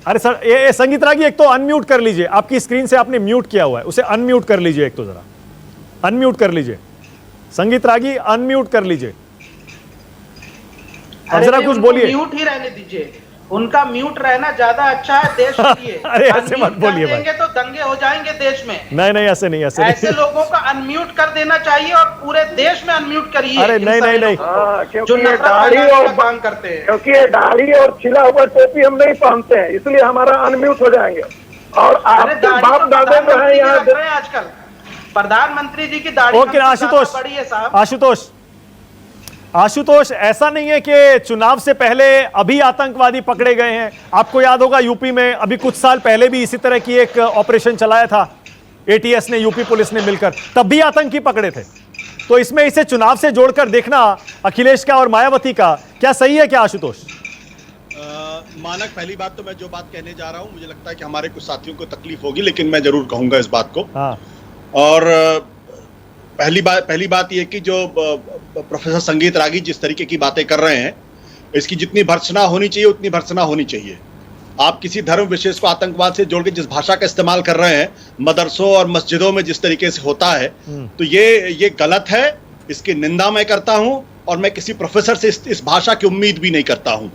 अरे सर, ये संगीत रागी एक तो अनम्यूट कर लीजिए, आपकी स्क्रीन से आपने म्यूट किया हुआ है, उसे अनम्यूट कर लीजिए। एक तो जरा अनम्यूट कर लीजिए, संगीत रागी अनम्यूट कर लीजिए। अब जरा कुछ बोलिए। म्यूट ही रहने दीजिए, उनका म्यूट रहना ज्यादा अच्छा है देश के लिए। अरे ऐसे मत बोलिए भाई, तो दंगे हो जाएंगे देश में। नहीं ऐसे नहीं, ऐसे लोगों का अनम्यूट कर देना चाहिए और पूरे देश में अनम्यूट करिए। अरे नहीं क्योंकि ये दाढ़ी और काम करते हैं, क्योंकि ये दाढ़ी और छिला हुआ टोपी हम नहीं पहनते हैं, इसलिए हमारा अनम्यूट हो जाएंगे। और आपके बाप दादा जो है यहाँ आजकल प्रधानमंत्री जी की दाढ़ी ओके। आशुतोष, ऐसा नहीं है कि चुनाव से पहले अभी आतंकवादी पकड़े गए हैं। आपको याद होगा यूपी में अभी कुछ साल पहले भी इसी तरह की एक ऑपरेशन चलाया था एटीएस ने, यूपी पुलिस ने मिलकर, तब भी आतंकी पकड़े थे। तो इसमें इसे चुनाव से जोड़कर देखना अखिलेश का और मायावती का क्या सही है क्या आशुतोष? मानक, पहली बात तो मैं जो बात कहने जा रहा हूं, मुझे लगता है कि हमारे कुछ साथियों को तकलीफ होगी, लेकिन मैं जरूर कहूंगा इस बात को। हाँ। और पहली बात यह कि जो प्रोफेसर संगीत रागी जिस तरीके की बातें कर रहे हैं, इसकी जितनी भर्त्सना होनी चाहिए उतनी भर्त्सना होनी चाहिए। आप किसी धर्म विशेष को आतंकवाद से जोड़ के जिस भाषा का इस्तेमाल कर रहे हैं मदरसों और मस्जिदों में जिस तरीके से होता है, तो ये गलत है। इसकी निंदा मैं करता हूं और मैं किसी प्रोफेसर से इस भाषा की उम्मीद भी नहीं करता हूं।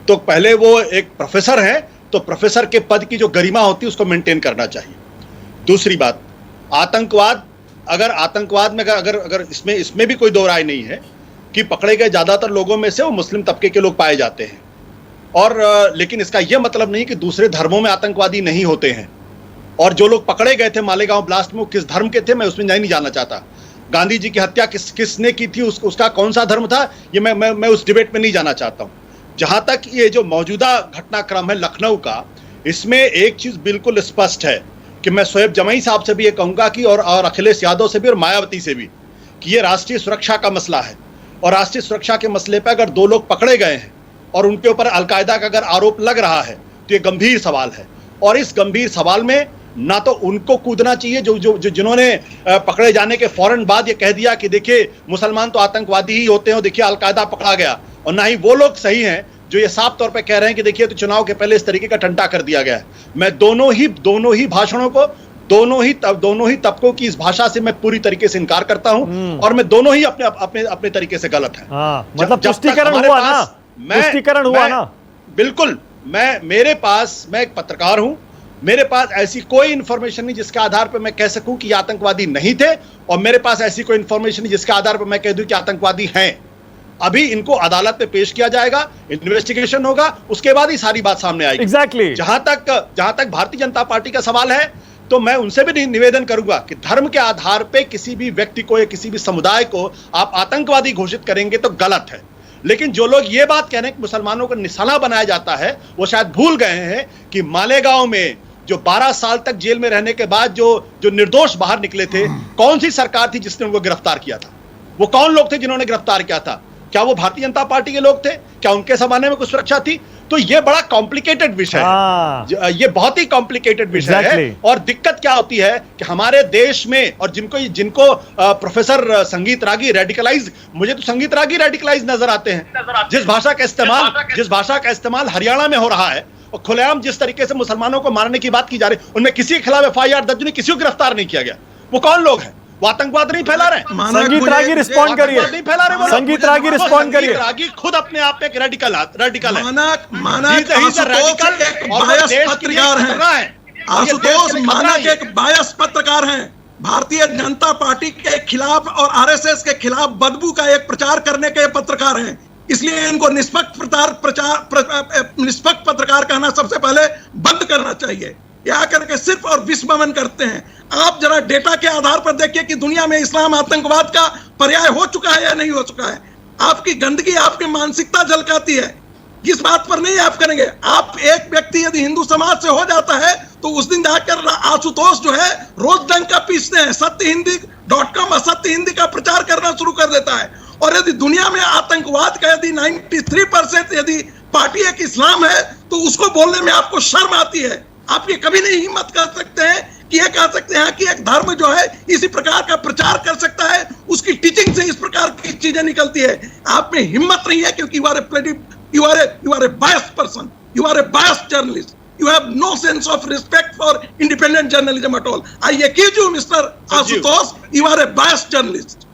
तो पहले वो एक प्रोफेसर है तो प्रोफेसर के पद की जो गरिमा होती है उसको मेंटेन करना चाहिए। दूसरी बात, आतंकवाद, अगर आतंकवाद में अगर इसमें भी कोई दो राय नहीं है कि पकड़े गए ज्यादातर लोगों में से वो मुस्लिम तबके के लोग पाए जाते हैं। और लेकिन इसका यह मतलब नहीं कि दूसरे धर्मों में आतंकवादी नहीं होते हैं। और जो लोग पकड़े गए थे मालेगांव ब्लास्ट में, वो किस धर्म के थे मैं उसमें नहीं जानना चाहता। गांधी जी की हत्या किसने की थी, उसका कौन सा धर्म था, ये मैं उस डिबेट में नहीं जाना चाहता हूं। जहां तक ये जो मौजूदा घटनाक्रम है लखनऊ का, इसमें एक चीज बिल्कुल स्पष्ट है कि मैं शोएब जमाई साहब से भी ये कहूंगा कि और अखिलेश यादव से भी और मायावती से भी कि ये राष्ट्रीय सुरक्षा का मसला है। और राष्ट्रीय सुरक्षा के मसले पर अगर दो लोग पकड़े गए हैं और उनके ऊपर अलकायदा का अगर आरोप लग रहा है तो ये गंभीर सवाल है। और इस गंभीर सवाल में ना तो उनको कूदना चाहिए जो जिन्होंने पकड़े जाने के फौरन बाद ये कह दिया कि देखिए मुसलमान तो आतंकवादी ही होते हैं, देखिए अलकायदा पकड़ा गया। और ना ही वो लोग सही हैं जो ये साफ तौर पे कह रहे हैं कि देखिए तो चुनाव के पहले इस तरीके का ठंडा कर दिया गया है। मैं दोनों ही भाषणों को, दोनों ही तबकों की इस भाषा से मैं पूरी तरीके से इनकार करता हूं और मैं दोनों ही अपने तरीके से गलत है। मतलब पुष्टिकरण हुआ ना, पुष्टिकरण हुआ ना। बिल्कुल, मैं एक पत्रकार हूं, मेरे पास ऐसी कोई इंफॉर्मेशन नहीं जिसके आधार पर मैं कह सकूं कि आतंकवादी नहीं थे, और मेरे पास ऐसी कोई इंफॉर्मेशन नहीं जिसके आधार पर मैं कह दूं कि आतंकवादी हैं। अभी इनको अदालत में पेश किया जाएगा, इन्वेस्टिगेशन होगा, उसके बाद ही सारी बात सामने आएगी। एग्जैक्टली। जहां तक भारतीय जनता पार्टी का सवाल है, तो मैं उनसे भी निवेदन करूंगा कि धर्म के आधार पे किसी भी व्यक्ति को या किसी भी समुदाय को आप आतंकवादी घोषित करेंगे तो गलत है। लेकिन जो लोग ये बात कह रहे हैं कि मुसलमानों को निशाना बनाया जाता है, वो शायद भूल गए हैं कि मालेगांव में जो 12 साल तक जेल में रहने के बाद जो निर्दोष बाहर निकले थे, कौन सी सरकार थी जिसने उनको गिरफ्तार किया था? वो कौन लोग थे जिन्होंने गिरफ्तार किया था? क्या वो भारतीय जनता पार्टी के लोग थे? क्या उनके जमाने में कुछ सुरक्षा थी? तो ये बड़ा कॉम्प्लिकेटेड विषय है, ये बहुत ही कॉम्प्लिकेटेड विषय है। और दिक्कत क्या होती है कि हमारे देश में, और जिनको प्रोफेसर संगीत रागी रेडिकलाइज, मुझे तो संगीत रागी रेडिकलाइज नजर आते हैं। जिस भाषा का इस्तेमाल हरियाणा में हो रहा है, और खुलेआम जिस तरीके से मुसलमानों को मारने की बात की जा रही है, उनमें किसी के खिलाफ FIR दर्ज नहीं, किसी को गिरफ्तार नहीं किया गया। वो कौन लोग हैं? वो आतंकवाद नहीं फैला रहे। संगीत रागी रिस्पॉन्ड करिए, संगीत रागी रिस्पॉन्ड करिए। रागी खुद अपने आप में एक रेडिकल है। मानक आशुतोष मानक एक बायस पत्रकार हैं। भारतीय जनता पार्टी के खिलाफ और RSS के खिलाफ बदबू का एक प्रचार करने के पत्रकार हैं, इसलिए इनको निष्पक्ष पत्रकार कहना सबसे पहले बंद करना चाहिए। यह करके सिर्फ और विस्मरण करते हैं। आप जरा डेटा के आधार पर देखिए कि दुनिया में इस्लाम आतंकवाद का पर्याय हो चुका है या नहीं हो चुका है। आपकी गंदगी आपकी मानसिकता झलकाती है, जिस बात पर नहीं आप करेंगे। आप एक व्यक्ति यदि हिंदू समाज से हो जाता है तो उस दिन जाकर आशुतोष जो है रोज डंका पीसते हैं, सत्यहिंदी.com असत्य हिंदी का प्रचार करना शुरू कर देता है। और यदि दुनिया में आतंकवाद का यदि 93% यदि पार्टी एक इस्लाम है, तो उसको बोलने में आपको शर्म आती है। आप ये कभी नहीं हिम्मत कर सकते हैं कि ये कह सकते हैं कि एक धर्म जो है इसी प्रकार का प्रचार कर सकता है, उसकी टीचिंग से इस प्रकार की चीजें निकलती है। आप में हिम्मत नहीं है, क्योंकि you are a biased person, you are a biased journalist, you have no sense of respect for independent journalism at all. I accuse you, Mr. Ashutosh, you are a biased journalist.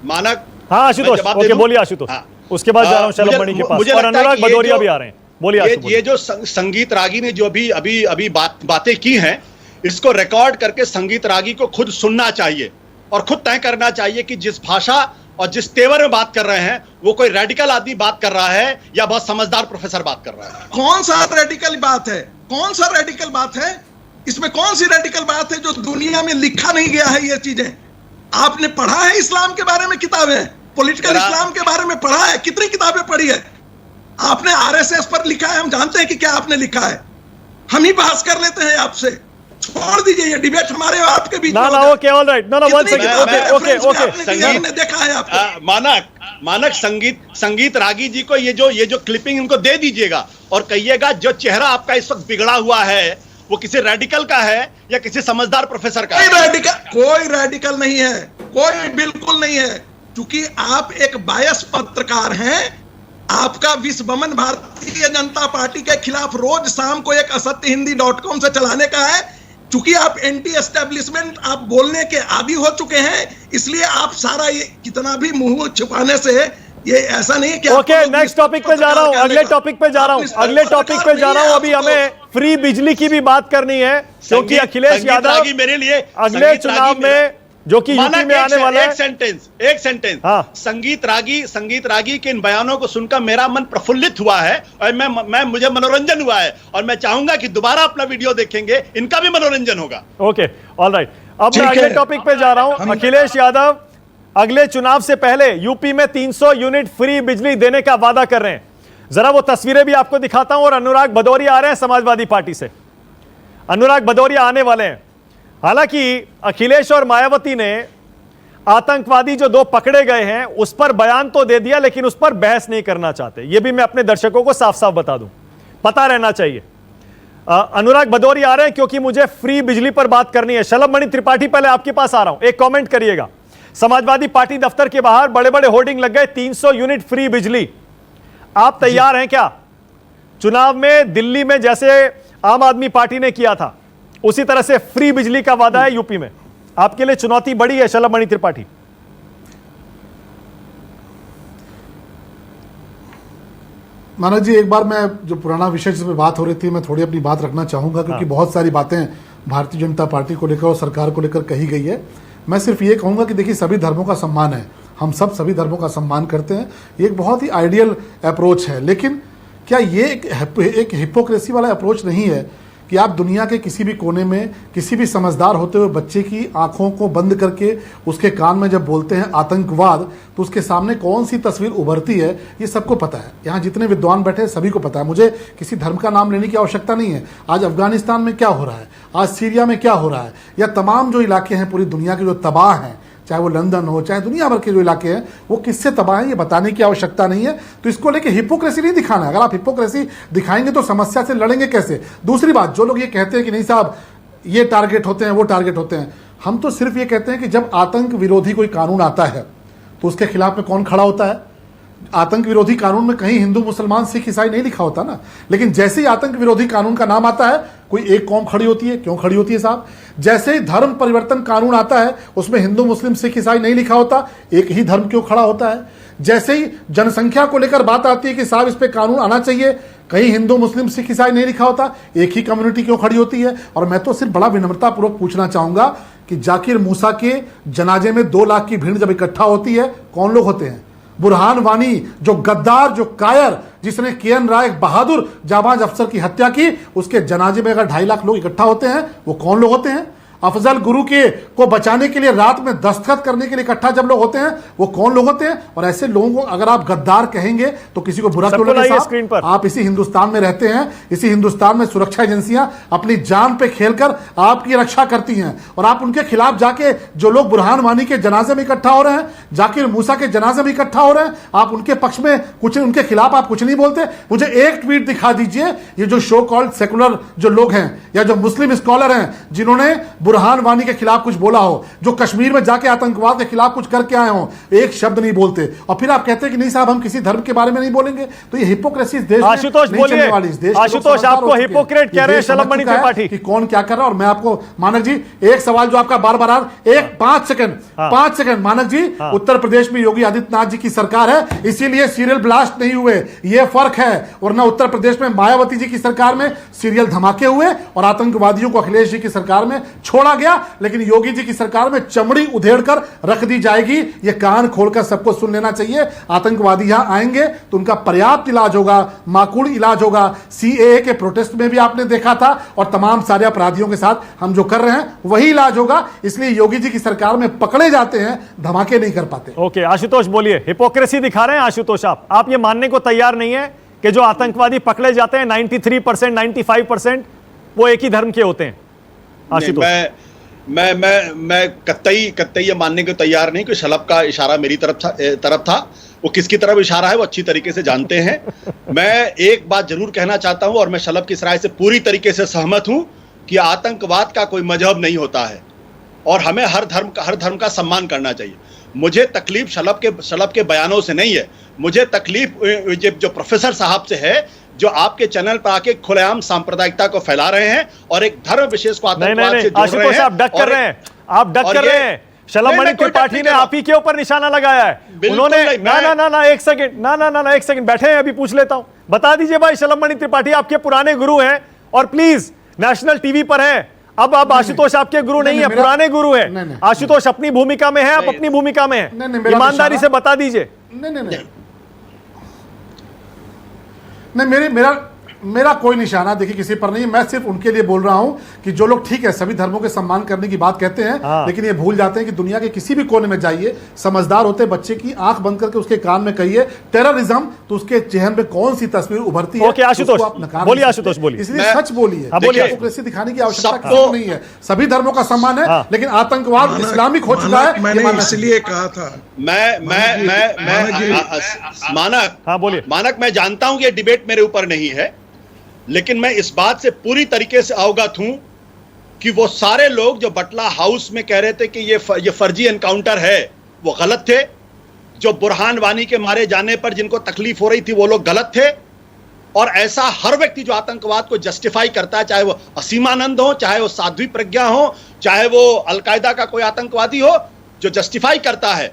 मानक, हाँ Ashutosh, okay बोलिए आशुतोष। उसके बाद जा रहा हूं शलभ मणि के पास, और अनुराग भदौरिया भी आ रहे हैं। बोलिए। ये जो संगीत रागी ने जो अभी बातें की हैं, इसको रिकॉर्ड करके संगीत रागी को खुद सुनना चाहिए और खुद तय करना चाहिए कि जिस भाषा और जिस तेवर में बात कर रहे हैं, वो कोई रेडिकल आदमी बात कर रहा है या बहुत समझदार प्रोफेसर बात कर रहा है। कौन सा रेडिकल बात है? कौन सा रेडिकल बात है? इसमें कौन सी रेडिकल बात है जो दुनिया में लिखा नहीं गया है? ये चीजें आपने पढ़ा है? इस्लाम के बारे में किताबें, पॉलिटिकल इस्लाम के बारे में पढ़ा है? कितनी किताबें पढ़ी है आपने? RSS पर लिखा है, हम जानते हैं कि क्या आपने लिखा है। हम ही बहस कर लेते हैं आपसे, छोड़ दीजिए ये डिबेट हमारे और आपके बीच में। Okay alright, no one second, okay देखा है आपको। मानक संगीत रागी जी को ये जो क्लिपिंग इनको दे दीजिएगा और कहिएगा जो चेहरा आपका इस वक्त बिगड़ा हुआ है वो किसी रेडिकल का है या किसी समझदार प्रोफेसर का? कोई रेडिकल नहीं है, कोई बिल्कुल नहीं है। क्योंकि आप एक बायस पत्रकार हैं, आपका विश्वमन भारतीय जनता पार्टी के खिलाफ रोज शाम को एक asatyahindi.com से चलाने का है। चूंकि आप एंटी एस्टेब्लिशमेंट आप बोलने के आदी हो चुके हैं, इसलिए आप सारा ये कितना भी मुंह छुपाने से ये ऐसा नहीं है कि ओके नेक्स्ट टॉपिक पे जा रहा हूं, अगले टॉपिक पे जा रहा हूं, अभी हमें फ्री बिजली की भी बात करनी है, क्योंकि अखिलेश यादव मेरे लिए अगले चुनाव में जो कि यूपी में आने वाला है। एक सेंटेंस हाँ। संगीत रागी के इन बयानों को सुनकर मेरा मन प्रफुल्लित हुआ है और मुझे मनोरंजन हुआ है, और मैं चाहूंगा कि दोबारा अपना वीडियो देखेंगे, इनका भी मनोरंजन होगा। ओके ऑलराइट, अब मैं अगले टॉपिक पे जा रहा हूं। अखिलेश यादव अगले चुनाव से पहले यूपी में 300 यूनिट फ्री बिजली देने का वादा कर रहे हैं। जरा वो तस्वीरें भी आपको दिखाता हूं। और अनुराग भदौरिया आ रहे हैं समाजवादी पार्टी से, अनुराग भदौरिया आने वाले हैं। हालांकि अखिलेश और मायावती ने आतंकवादी जो 2 पकड़े गए हैं उस पर बयान तो दे दिया, लेकिन उस पर बहस नहीं करना चाहते। यह भी मैं अपने दर्शकों को साफ साफ बता दूं, पता रहना चाहिए। अनुराग भदौरिया आ रहे हैं क्योंकि मुझे फ्री बिजली पर बात करनी है। शलभ मणि त्रिपाठी, पहले आपके पास आ रहा हूं, एक कमेंट करिएगा। समाजवादी पार्टी दफ्तर के बाहर बड़े बड़े होर्डिंग लग गए, 300 यूनिट फ्री बिजली। आप तैयार हैं क्या? चुनाव में दिल्ली में जैसे आम आदमी पार्टी ने किया था उसी तरह से फ्री बिजली का वादा है यूपी में। आपके लिए चुनौती बड़ी है शलभ मणि त्रिपाठी? मानक जी, एक बार मैं जो पुराना विषय जिस पे बात हो रही थी, मैं थोड़ी अपनी बात रखना चाहूंगा, क्योंकि बहुत सारी बातें भारतीय जनता पार्टी को लेकर और सरकार को लेकर कही गई है। मैं सिर्फ ये कहूंगा कि देखिए, सभी धर्मों का सम्मान है, हम सब सभी धर्मों का सम्मान करते हैं, ये एक बहुत ही आइडियल अप्रोच है। लेकिन क्या ये एक हिपोक्रेसी वाला अप्रोच नहीं है कि आप दुनिया के किसी भी कोने में किसी भी समझदार होते हुए बच्चे की आंखों को बंद करके उसके कान में जब बोलते हैं आतंकवाद, तो उसके सामने कौन सी तस्वीर उभरती है, ये सबको पता है। यहाँ जितने विद्वान बैठे हैं सभी को पता है, मुझे किसी धर्म का नाम लेने की आवश्यकता नहीं है। आज अफगानिस्तान में क्या हो रहा है, आज सीरिया में क्या हो रहा है, या तमाम जो इलाके हैं पूरी दुनिया के जो तबाह हैं, चाहे वो लंदन हो, चाहे दुनिया भर के जो इलाके हैं, वो किससे तबाह हैं, ये बताने की आवश्यकता नहीं है। तो इसको लेके हिपोक्रेसी नहीं दिखाना है। अगर आप हिपोक्रेसी दिखाएंगे तो समस्या से लड़ेंगे कैसे? दूसरी बात, जो लोग ये कहते हैं कि नहीं साहब ये टारगेट होते हैं, वो टारगेट होते हैं, हम तो सिर्फ ये कहते हैं कि जब आतंक विरोधी कोई कानून आता है तो उसके खिलाफ में कौन खड़ा होता है? आतंक विरोधी कानून में कहीं हिंदू मुसलमान सिख ईसाई नहीं लिखा होता ना। लेकिन जैसे ही आतंक विरोधी कानून का नाम आता है, कोई एक कौम खड़ी होती है। क्यों खड़ी होती है साहब? जैसे ही धर्म परिवर्तन कानून आता है, उसमें हिंदू मुस्लिम सिख ईसाई नहीं लिखा होता, एक ही धर्म क्यों खड़ा होता है? जैसे ही जनसंख्या को लेकर बात आती है कि साहब इस पे कानून आना चाहिए, कहीं हिंदू मुस्लिम सिख ईसाई नहीं लिखा होता, एक ही कम्युनिटी क्यों खड़ी होती है? और मैं तो सिर्फ बड़ा विनम्रतापूर्वक पूछना चाहूंगा कि जाकिर मूसा के जनाजे में 2 लाख की भीड़ जब इकट्ठा होती है, कौन लोग होते हैं? बुरहान वानी, जो गद्दार, जो कायर, जिसने केएन राय बहादुर जाबाज अफसर की हत्या की, उसके जनाजे में अगर 2.5 लाख लोग इकट्ठा होते हैं, वो कौन लोग होते हैं? अफजल गुरु के को बचाने के लिए रात में दस्तखत करने के लिए इकट्ठा जब लोग होते हैं, वो कौन लोग होते हैं? और ऐसे लोगों को अगर आप गद्दार कहेंगे तो किसी को बुरा क्यों लगे साहब? आप इसी हिंदुस्तान में रहते हैं, इसी हिंदुस्तान में सुरक्षा एजेंसियां अपनी जान पे खेलकर आपकी रक्षा करती हैं, और आप उनके खिलाफ जाके जो लोग बुरहान वानी के जनाजे में इकट्ठा हो रहे हैं, जाकिर मूसा के जनाजे में इकट्ठा हो रहे हैं, आप उनके पक्ष में कुछ, उनके खिलाफ आप कुछ नहीं बोलते। मुझे एक ट्वीट दिखा दीजिए, ये जो शो कॉल्ड सेकुलर जो लोग हैं या जो मुस्लिम स्कॉलर हैं जिन्होंने बुरहान वानी के खिलाफ कुछ बोला हो, जो कश्मीर में जाके आतंकवाद के खिलाफ कुछ करके आए हो, एक शब्द नहीं बोलते, और फिर आप कहते हैं कि नहीं साहब हम किसी धर्म के बारे में नहीं बोलेंगे। तो ये हिपोक्रेसी इस देश आशुतोष बोलिए, आशुतोष आपको हिपोक्रेट कह रहे हैं शलभ मणि त्रिपाठी कि कौन क्या कर रहा है। और मैं आपको मानक जी एक सवाल जो आपका बार बार एक 5 सेकंड मानक जी, उत्तर प्रदेश में योगी आदित्यनाथ जी की सरकार है, इसीलिए सीरियल ब्लास्ट नहीं हुए, ये फर्क है। वरना उत्तर प्रदेश में मायावती जी की सरकार में सीरियल धमाके हुए और आतंकवादियों को अखिलेश जी की सरकार में छोड़ा गया, लेकिन योगी जी की सरकार में चमड़ी उधेड़कर रख दी जाएगी। ये कान खोलकर सबको सुन लेना चाहिए। आतंकवादी यहां आएंगे तो उनका पर्याप्त इलाज होगा, माकूल इलाज होगा। सीएए के प्रोटेस्ट में भी आपने देखा था, और तमाम सारे अपराधियों के साथ हम जो कर रहे हैं वही इलाज होगा। इसलिए योगी जी की सरकार में पकड़े जाते हैं, धमाके नहीं कर पाते। ओके आशुतोष बोलिए, हिपोक्रेसी दिखा रहे हैं आशुतोष आप ये मानने को तैयार नहीं है कि जो आतंकवादी पकड़े जाते हैं 93% 95% वो एक ही धर्म के होते हैं? आशुतोष, मैं कतई ये मानने को तैयार नहीं कि शलभ का इशारा मेरी तरफ था। वो किसकी तरफ इशारा है वो अच्छी तरीके से जानते हैं। मैं एक बात जरूर कहना चाहता हूं, और मैं शलभ की इस राय से पूरी तरीके से सहमत हूं कि आतंकवाद का कोई मजहब नहीं होता है, और हमें हर धर्म का सम्मान करना चाहिए। मुझे तकलीफ शलभ के बयानों से नहीं है, मुझे तकलीफ जो प्रोफेसर साहब से है, जो आपके चैनल पर आके खुलेआम सांप्रदायिकता को फैला रहे हैं और एक धर्म विशेष को आतंकवाद से जोड़ रहे हैं। आप डक कर रहे हैं, आप डक कर रहे हैं। शलभ मणि त्रिपाठी ने आप ही के ऊपर निशाना लगाया है। उन्होंने ना एक सेकंड बैठे हैं, अभी पूछ लेता हूं। बता दीजिए भाई, शलभ मणि त्रिपाठी आपके पुराने गुरु हैं और प्लीज नेशनल टीवी पर है। अब आशुतोष आपके गुरु नहीं है, पुराने गुरु है। आशुतोष अपनी भूमिका में है, आप अपनी भूमिका में है, ईमानदारी से बता दीजिए। नहीं, मेरा कोई निशाना देखिए किसी पर नहीं। मैं सिर्फ उनके लिए बोल रहा हूं कि जो लोग ठीक है सभी धर्मों के सम्मान करने की बात कहते हैं, लेकिन ये भूल जाते हैं कि दुनिया के किसी भी कोने में जाइए, समझदार होते बच्चे की आंख बंद करके उसके कान में कहिए टेररिज्म, तो उसके चेहरे पे कौन सी तस्वीर उभरती है। ओके आशुतोष बोलिए, आशुतोष बोलिए, इसलिए सच बोलिए। हिपोक्रेसी दिखाने की आवश्यकता किसी को नहीं है। सभी धर्मों का सम्मान है, लेकिन आतंकवाद इस्लामिक हो चुका है। मैंने इसलिए कहा था मानक मैं जानता हूं कि ये डिबेट मेरे ऊपर नहीं है, लेकिन मैं इस बात से पूरी तरीके से अवगत हूं कि वो सारे लोग जो बटला हाउस में कह रहे थे कि ये फर्जी एनकाउंटर है, वो गलत थे। जो बुरहान वानी के मारे जाने पर जिनको तकलीफ हो रही थी वो लोग गलत थे। और ऐसा हर व्यक्ति जो आतंकवाद को जस्टिफाई करता है, चाहे वो असीमानंद हो, चाहे वो साध्वी प्रज्ञा हो, चाहे वो अलकायदा का कोई आतंकवादी हो, जो जस्टिफाई करता है,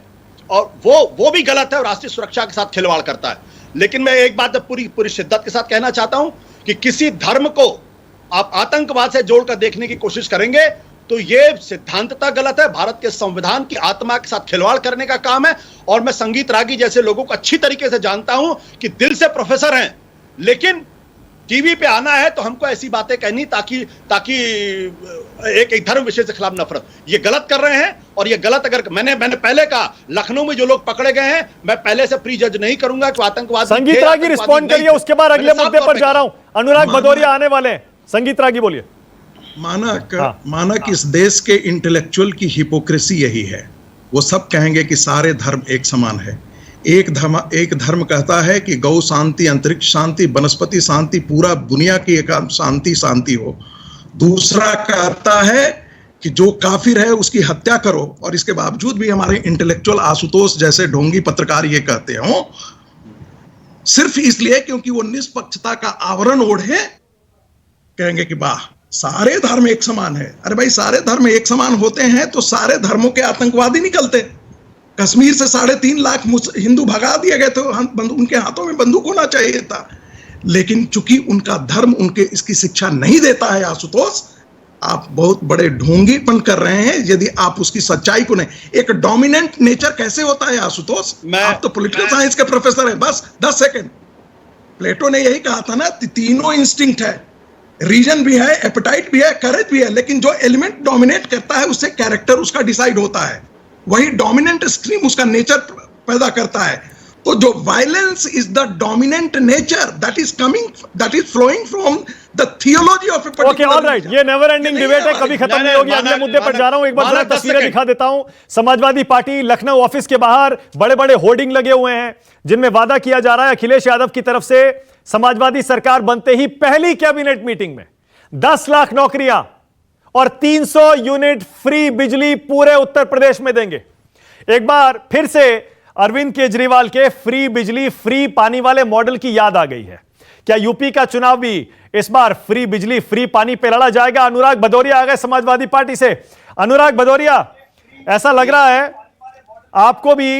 और वो भी गलत है और राष्ट्रीय सुरक्षा के साथ खिलवाड़ करता है। लेकिन मैं एक बात पूरी शिद्दत के साथ कहना चाहता हूं कि किसी धर्म को आप आतंकवाद से जोड़कर देखने की कोशिश करेंगे तो यह सिद्धांततः गलत है। भारत के संविधान की आत्मा के साथ खिलवाड़ करने का काम है। और मैं संगीत रागी जैसे लोगों को अच्छी तरीके से जानता हूं कि दिल से प्रोफेसर हैं, लेकिन टीवी पे आना है तो हमको ऐसी बातें कहनी ताकि एक धर्म विषय के खिलाफ नफरत, ये गलत कर रहे हैं। और ये गलत, अगर मैंने पहले कहा, लखनऊ में जो लोग पकड़े गए हैं, मैं पहले से प्री जज नहीं करूंगा कि आतंकवाद। संगीत रागी रिस्पॉन्ड करिए, उसके बाद अगले मुद्दे पर जा रहा हूं। अनुराग भदौरिया आने वाले हैं। संगीत रागी बोलिए। मानक इस देश के इंटेलेक्चुअल की हिपोक्रेसी यही है। वो सब कहेंगे कि सारे धर्म एक समान है। एक धर्म कहता है कि गौ शांति, अंतरिक्ष शांति, वनस्पति शांति, पूरा दुनिया की एक शांति हो। दूसरा कहता है कि जो काफिर है उसकी हत्या करो। और इसके बावजूद भी हमारे इंटेलेक्चुअल आशुतोष जैसे ढोंगी पत्रकार ये कहते हो, सिर्फ इसलिए क्योंकि वो निष्पक्षता का आवरण ओढ़े, कहेंगे कि वाह सारे धर्म एक समान है। अरे भाई, सारे धर्म एक समान होते हैं तो सारे धर्मों के आतंकवादी निकलते। कश्मीर से 3.5 लाख हिंदू भगा दिए गए थे, उनके हाथों में बंदूक होना चाहिए था। लेकिन चूंकि उनका धर्म उनके इसकी शिक्षा नहीं देता है आशुतोष, आप बहुत बड़े ढोंगीपन कर रहे हैं यदि आप उसकी सच्चाई को नहीं। एक डोमिनेंट नेचर कैसे होता है आशुतोष? आप तो पॉलिटिकल साइंस के प्रोफेसर हैं। बस 10 सेकेंड। प्लेटो ने यही कहा था ना, तीनों इंस्टिंक्ट है, रीजन भी है, एपेटाइट भी है, करेज भी है, लेकिन जो एलिमेंट डोमिनेट करता है उससे कैरेक्टर उसका डिसाइड होता है। वही डोमिनेंट स्ट्रीम उसका नेचर पैदा करता है। तो जो violence is the dominant nature that is flowing from the theology of a particular. Okay, alright, ये नेवर एंडिंग डिबेट है, कभी खत्म नहीं होगी। अगले मुद्दे पर जा रहा हूं। एक बार जरा तस्वीरें दिखा देता हूं। समाजवादी पार्टी लखनऊ ऑफिस के बाहर बड़े बड़े होर्डिंग लगे हुए हैं जिनमें वादा किया जा रहा है अखिलेश यादव की तरफ से, समाजवादी सरकार बनते ही पहली कैबिनेट मीटिंग में 10 लाख नौकरियां और 300 यूनिट फ्री बिजली पूरे उत्तर प्रदेश में देंगे। एक बार फिर से अरविंद केजरीवाल के फ्री बिजली फ्री पानी वाले मॉडल की याद आ गई है। क्या यूपी का चुनाव भी इस बार फ्री बिजली फ्री पानी पे लड़ा जाएगा? अनुराग भदौरिया आ गए समाजवादी पार्टी से। अनुराग भदौरिया, ऐसा लग रहा है आपको भी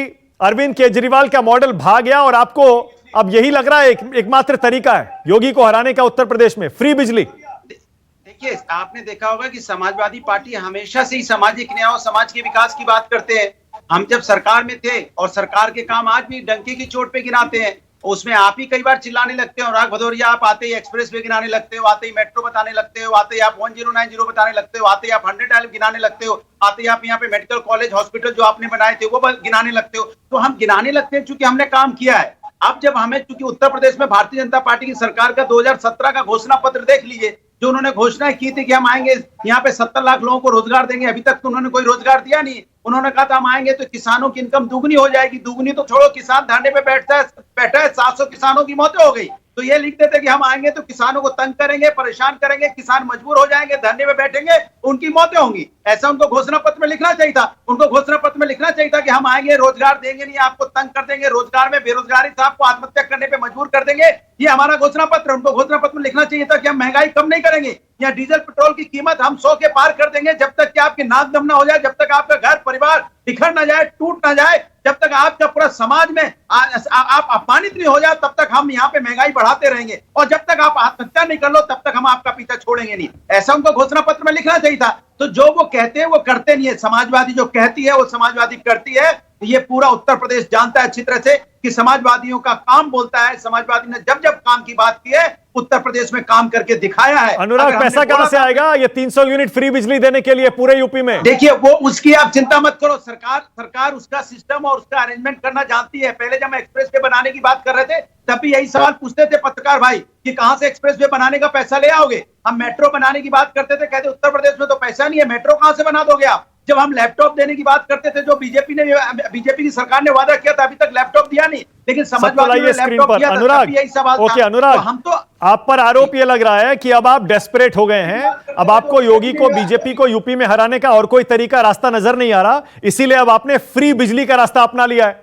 अरविंद केजरीवाल का मॉडल भा गया और आपको अब यही लग रहा है एकमात्र तरीका है योगी को हराने का उत्तर प्रदेश में फ्री बिजली। देखिए, आपने देखा होगा कि समाजवादी पार्टी हमेशा से ही सामाजिक न्याय और समाज के विकास की बात करते हैं। हम जब सरकार में थे और सरकार के काम आज भी डंके की चोट पे गिनाते हैं, उसमें आप ही कई बार चिल्लाने लगते हो। अनुराग भदौरिया, आप आते ही एक्सप्रेस वे गिनाने लगते हो, आते ही मेट्रो बताने लगते हो, आते ही आप 1090 बताने लगते हो, आते ही आप 100 गिनाने लगते हो, आते ही आप यहाँ पे मेडिकल कॉलेज हॉस्पिटल जो आपने बनाए थे वो गिनाने लगते हो। तो हम गिनाने लगते हैं क्योंकि हमने काम किया है। अब जब हमें, क्योंकि उत्तर प्रदेश में भारतीय जनता पार्टी की सरकार का 2017 का घोषणा पत्र देख लीजिए, जो उन्होंने घोषणा की थी कि हम आएंगे यहाँ पे 70 लाख लोगों को रोजगार देंगे। अभी तक तो उन्होंने कोई रोजगार दिया नहीं। उन्होंने कहा था हम आएंगे तो किसानों की इनकम दुगनी हो जाएगी। दुगनी तो छोड़ो, किसान धरने पे बैठा है, 700 किसानों की मौतें हो गई। तो ये लिखते थे कि हम आएंगे तो किसानों को तंग करेंगे, परेशान करेंगे, किसान मजबूर हो जाएंगे, धरने पे बैठेंगे, उनकी मौतें होंगी। ऐसा उनको घोषणा पत्र में लिखना चाहिए था। उनको घोषणा पत्र में लिखना चाहिए था कि हम आएंगे, रोजगार देंगे नहीं, आपको तंग कर देंगे, रोजगार में बेरोजगारी से आपको आत्महत्या करने पे मजबूर कर देंगे। ये हमारा घोषणा पत्र। उनको घोषणा पत्र में लिखना चाहिए था कि हम महंगाई कम नहीं करेंगे, या डीजल पेट्रोल की कीमत हम 100 के पार कर देंगे जब तक कि आपकी नाक दम ना हो जाए, जब तक आपका घर परिवार बिखर ना जाए, टूट ना जाए, जब तक आपका पूरा समाज में आप अपमानित नहीं हो जाए, तब तक हम यहाँ पे महंगाई बढ़ाते रहेंगे। और जब तक आप आत्महत्या नहीं कर लो तब तक हम आपका पीछा छोड़ेंगे नहीं। ऐसा उनको घोषणा पत्र में लिखना चाहिए था। तो जो वो कहते हैं वो करते नहीं है। समाजवादी जो कहती है वो समाजवादी करती है। ये पूरा उत्तर प्रदेश जानता है अच्छी तरह से कि समाजवादियों का काम बोलता है। समाजवादी ने जब जब काम की बात की है उत्तर प्रदेश में काम करके दिखाया है। अनुराग, पैसा कहां से आएगा ये 300 यूनिट फ्री बिजली देने के लिए पूरे यूपी में? देखिए, वो उसकी आप चिंता मत करो। सरकार उसका सिस्टम और उसका अरेंजमेंट करना जानती है। पहले जब हम एक्सप्रेस वे बनाने की बात कर रहे थे तब भी यही सवाल पूछते थे पत्रकार भाई कि कहां से एक्सप्रेस वे बनाने का पैसा ले आओगे। हम मेट्रो बनाने की बात करते थे, कहते उत्तर प्रदेश में तो पैसा नहीं है, मेट्रो कहां से बना दोगे आप। जब हम लैपटॉप देने की बात करते थे, जो बीजेपी की सरकार ने वादा किया था, अभी तक लैपटॉप दिया नहीं, लेकिन समाजवादी ने लैपटॉप दिया था। अनुराग, यही सवाल ओके अनुराग, तो हम तो आप पर आरोप ये लग रहा है कि अब आप डेस्परेट हो गए हैं। अब आपको योगी को, बीजेपी को यूपी में हराने का और कोई तरीका, रास्ता नजर नहीं आ रहा, इसीलिए अब आपने फ्री बिजली का रास्ता अपना लिया है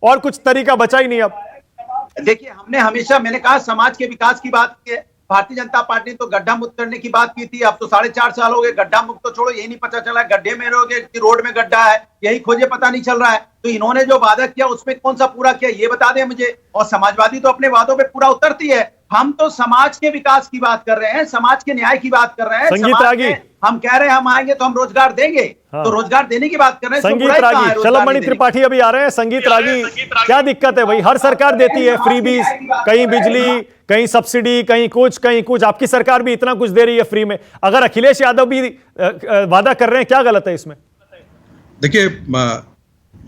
और कुछ तरीका बचा ही नहीं अब। देखिए, हमने हमेशा, मैंने कहा समाज के विकास की बात की है। भारतीय जनता पार्टी तो गड्ढा मुक्त करने की बात की थी, अब तो 4.5 साल हो गए, गड्ढा मुक्त तो छोड़ो, यही नहीं पता चला गड्ढे में रहोगे कि रोड में गड्ढा है, यही खोजे पता नहीं चल रहा है। तो इन्होंने जो वादा किया उसमें कौन सा पूरा किया ये बता दें मुझे। और समाजवादी तो अपने वादों पे पूरा उतरती है, हम तो समाज के विकास की बात कर रहे हैं, समाज के न्याय की बात कर रहे हैं। संगीत रागी, हम कह रहे हैं हम आएंगे तो हम रोजगार देंगे, तो रोजगार देने की बात कर रहे हैं। संगीत रागी, शलभमणि त्रिपाठी अभी आ रहे हैं। संगीत रागी, क्या दिक्कत है भाई? हर सरकार देती है फ्रीबीज, कहीं बिजली, कहीं सब्सिडी, कहीं कुछ। आपकी सरकार भी इतना कुछ दे रही है फ्री में। अगर अखिलेश यादव भी वादा कर रहे हैं, क्या गलत है इसमें? देखिए,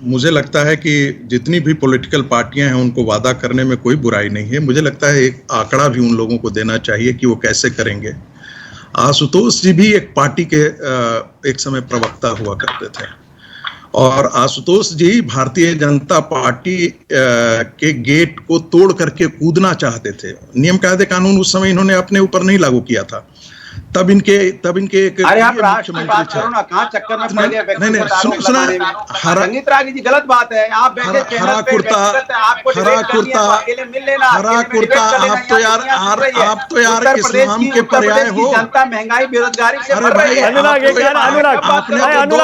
मुझे लगता है कि जितनी भी पॉलिटिकल पार्टियां हैं उनको वादा करने में कोई बुराई नहीं है। मुझे लगता है एक आंकड़ा भी उन लोगों को देना चाहिए कि वो कैसे करेंगे। आशुतोष जी भी एक पार्टी के एक समय प्रवक्ता हुआ करते थे और आशुतोष जी भारतीय जनता पार्टी के गेट को तोड़ करके कूदना चाहते थे। नियम कायदे कानून उस समय इन्होंने अपने ऊपर नहीं लागू किया था। तब इनके एक अरे आप राष्ट्र की बात करो ना, कहाँ चक्कर में पड़ गए? संगीत रागी जी, गलत बात है। आप बैठे हरा कुर्ता, आप तो यार इस्लाम के पर्याय हो। जनता महंगाई बेरोजगारी से अनुराग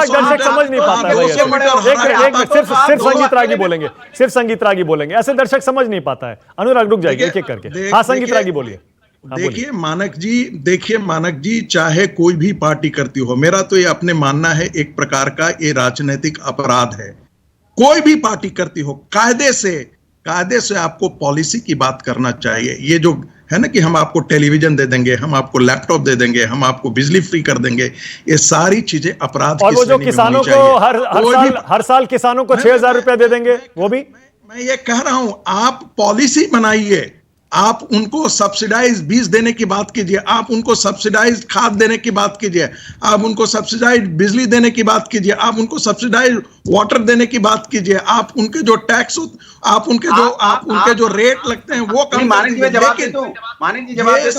दर्शक समझ नहीं पाता। सिर्फ संगीत रागी बोलेंगे, सिर्फ संगीत रागी बोलेंगे, ऐसे दर्शक समझ नहीं पाता है। अनुराग रुक जाएंगे एक एक करके। हाँ संगीत रागी बोलिए। देखिए मानक जी, चाहे कोई भी पार्टी करती हो, मेरा तो ये अपने मानना है एक प्रकार का ये राजनीतिक अपराध है। कोई भी पार्टी करती हो, कायदे से आपको पॉलिसी की बात करना चाहिए। ये जो है ना कि हम आपको टेलीविजन दे देंगे, हम आपको लैपटॉप दे देंगे, हम आपको बिजली फ्री कर देंगे, ये सारी चीजें अपराध और वो जो किसानों को हर साल किसानों को 6,000 रुपया दे देंगे, वो भी मैं ये कह रहा हूं, आप पॉलिसी बनाइए। आप उनको सब्सिडाइज बीज देने की बात कीजिए, आप उनको सब्सिडाइज खाद देने की बात कीजिए, आप उनको सब्सिडाइज बिजली देने की बात कीजिए, आप उनको सब्सिडाइज वाटर देने की बात कीजिए, आप उनके जो टैक्स, आप उनके जो रेट लगते हैं वो कम कीजिए। लेकिन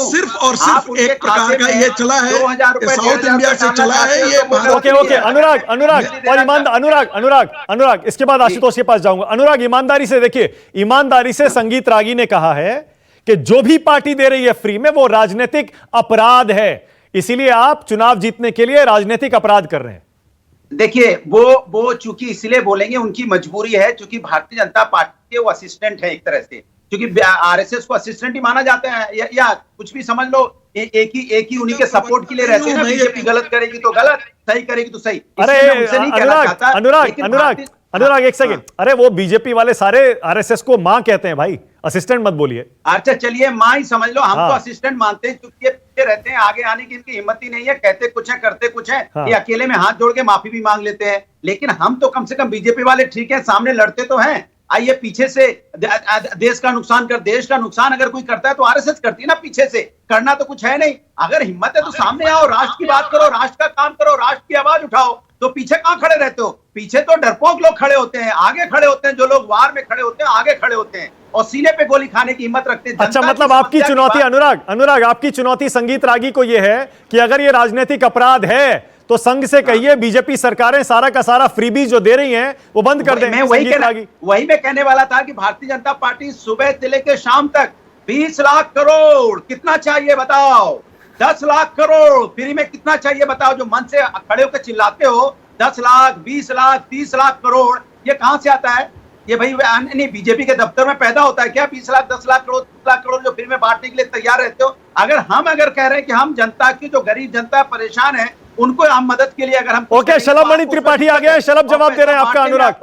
सिर्फ और सिर्फ एक प्रकार का ये चला है, साउथ इंडिया से चला है ये। ओके अनुराग, इसके बाद आशुतोष के पास जाऊंगा। अनुराग, ईमानदारी से देखिए, ईमानदारी से संगीत रागी ने कहा है कि जो भी पार्टी दे रही है फ्री में वो राजनीतिक अपराध है, इसीलिए आप चुनाव जीतने के लिए राजनीतिक अपराध कर रहे हैं। देखिए वो चूंकि इसलिए बोलेंगे, उनकी मजबूरी है, चूंकि भारतीय जनता पार्टी के वो असिस्टेंट है एक तरह से, क्योंकि आरएसएस को असिस्टेंट ही माना जाता है, या कुछ भी समझ लो, एक ही उन्हीं के सपोर्ट के लिए रहते हैं ना। बीजेपी गलत करेगी तो गलत, सही करेगी तो सही। अरे अनुराग एक सेकंड, अरे वो बीजेपी वाले सारे आरएसएस को मां कहते हैं भाई, असिस्टेंट मत बोलिए। अच्छा चलिए मां ही समझ लो, हम तो असिस्टेंट मानते हैं, क्योंकि ये पीछे रहते हैं, आगे आने की इनकी हिम्मत ही नहीं है, कहते कुछ है करते कुछ है। ये अकेले में हाथ जोड़ के माफी भी मांग लेते हैं। लेकिन हम तो कम से कम बीजेपी वाले ठीक है, सामने लड़ते तो हैं। आइए पीछे से देश का नुकसान अगर कोई करता है तो आरएसएस करती है ना, पीछे से करना तो कुछ है नहीं। अगर हिम्मत है तो सामने आओ, राष्ट्र की बात करो, राष्ट्र का काम करो, राष्ट्र की आवाज उठाओ। तो पीछे कहां खड़े रहते हो? पीछे तो डरपोक लोग खड़े होते हैं, आगे खड़े होते हैं, जो लोग वार में खड़े होते हैं आगे खड़े होते हैं और सीने पे गोली खाने की हिम्मत रखते हैं। अच्छा, मतलब आपकी चुनौती अनुराग, आपकी चुनौती संगीत रागी को यह है कि अगर ये राजनीतिक अपराध है तो संघ से कहिए बीजेपी सरकारें सारा का सारा फ्रीबीज जो दे रही हैं वो बंद कर दें। वही मैं कहने वाला था कि भारतीय जनता पार्टी सुबह से लेकर शाम तक 20 लाख करोड़ कितना चाहिए बताओ, 10 लाख करोड़ फ्री में कितना चाहिए बताओ। जो मन से खड़े होकर चिल्लाते हो 10 लाख 20 लाख 30 लाख करोड़, ये कहां से आता है? ये भाई नहीं बीजेपी के दफ्तर में पैदा होता है क्या? 20 लाख 10 लाख करोड़ 30 लाख करोड़ जो फ्री में बांटने के लिए तैयार रहते हो। अगर कह रहे हैं कि हम जनता की, जो गरीब जनता परेशान है, उनको हम मदद के लिए अगर हम ओके, शलभमणि त्रिपाठी आ गए। शलभ जवाब दे रहे हैं आपका अनुराग,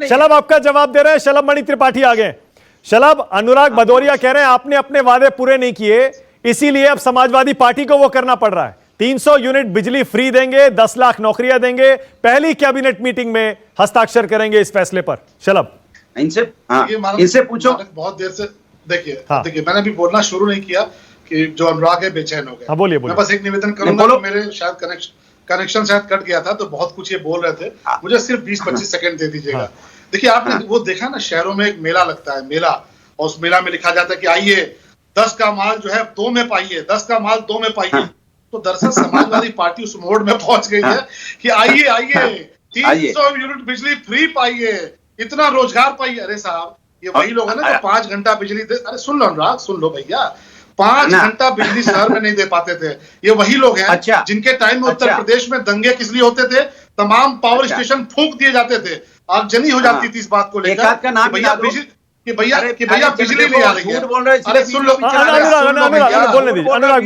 शलभ आपका जवाब दे रहे हैं। शलभमणि त्रिपाठी आ गए। शलभ, अनुराग भदौरिया कह रहे हैं आपने अपने वादे पूरे नहीं किए, इसीलिए अब समाजवादी पार्टी को वो करना पड़ रहा है। 300 यूनिट बिजली फ्री देंगे, 10 लाख नौकरियां देंगे, पहली कैबिनेट मीटिंग में हस्ताक्षर करेंगे इस फैसले पर। शलभ, इनसे पूछो। बहुत देर से देखिए मैंने भी बोलना शुरू नहीं किया कि जो अनुराग है बेचैन हो गया। बोलिए। मैं बस एक निवेदन करूंगा कि मेरे शायद कनेक्शन शायद कट गया था, तो बहुत कुछ ये बोल रहे थे, मुझे सिर्फ 20-25 सेकंड दे दीजिएगा। देखिए आपने वो देखा ना, शहरों में एक मेला लगता है, मेला, और उस मेला में लिखा जाता है कि आइए 10 का माल जो है 2 में पाइए, 10 का माल 2 में पाइए। तो दरअसल समाजवादी पार्टी उस मोड में पहुंच गई है कि आइए 300 यूनिट बिजली फ्री पाइए, इतना रोजगार पाइए। अरे साहब, ये वही लोग है ना जो 5 घंटा बिजली दे। अरे सुन लो अनुराग, सुन लो भैया, 5 घंटा बिजली शहर में नहीं दे पाते थे। ये वही लोग हैं जिनके टाइम में उत्तर प्रदेश में दंगे किस लिए होते थे, तमाम पावर स्टेशन फूंक दिए जाते थे, आगजनी हो जाती थी इस बात को लेकर कि भैया बिजली नहीं आ रही है। अरे सुन लो, अनुराग बोलने दीजिए, अनुराग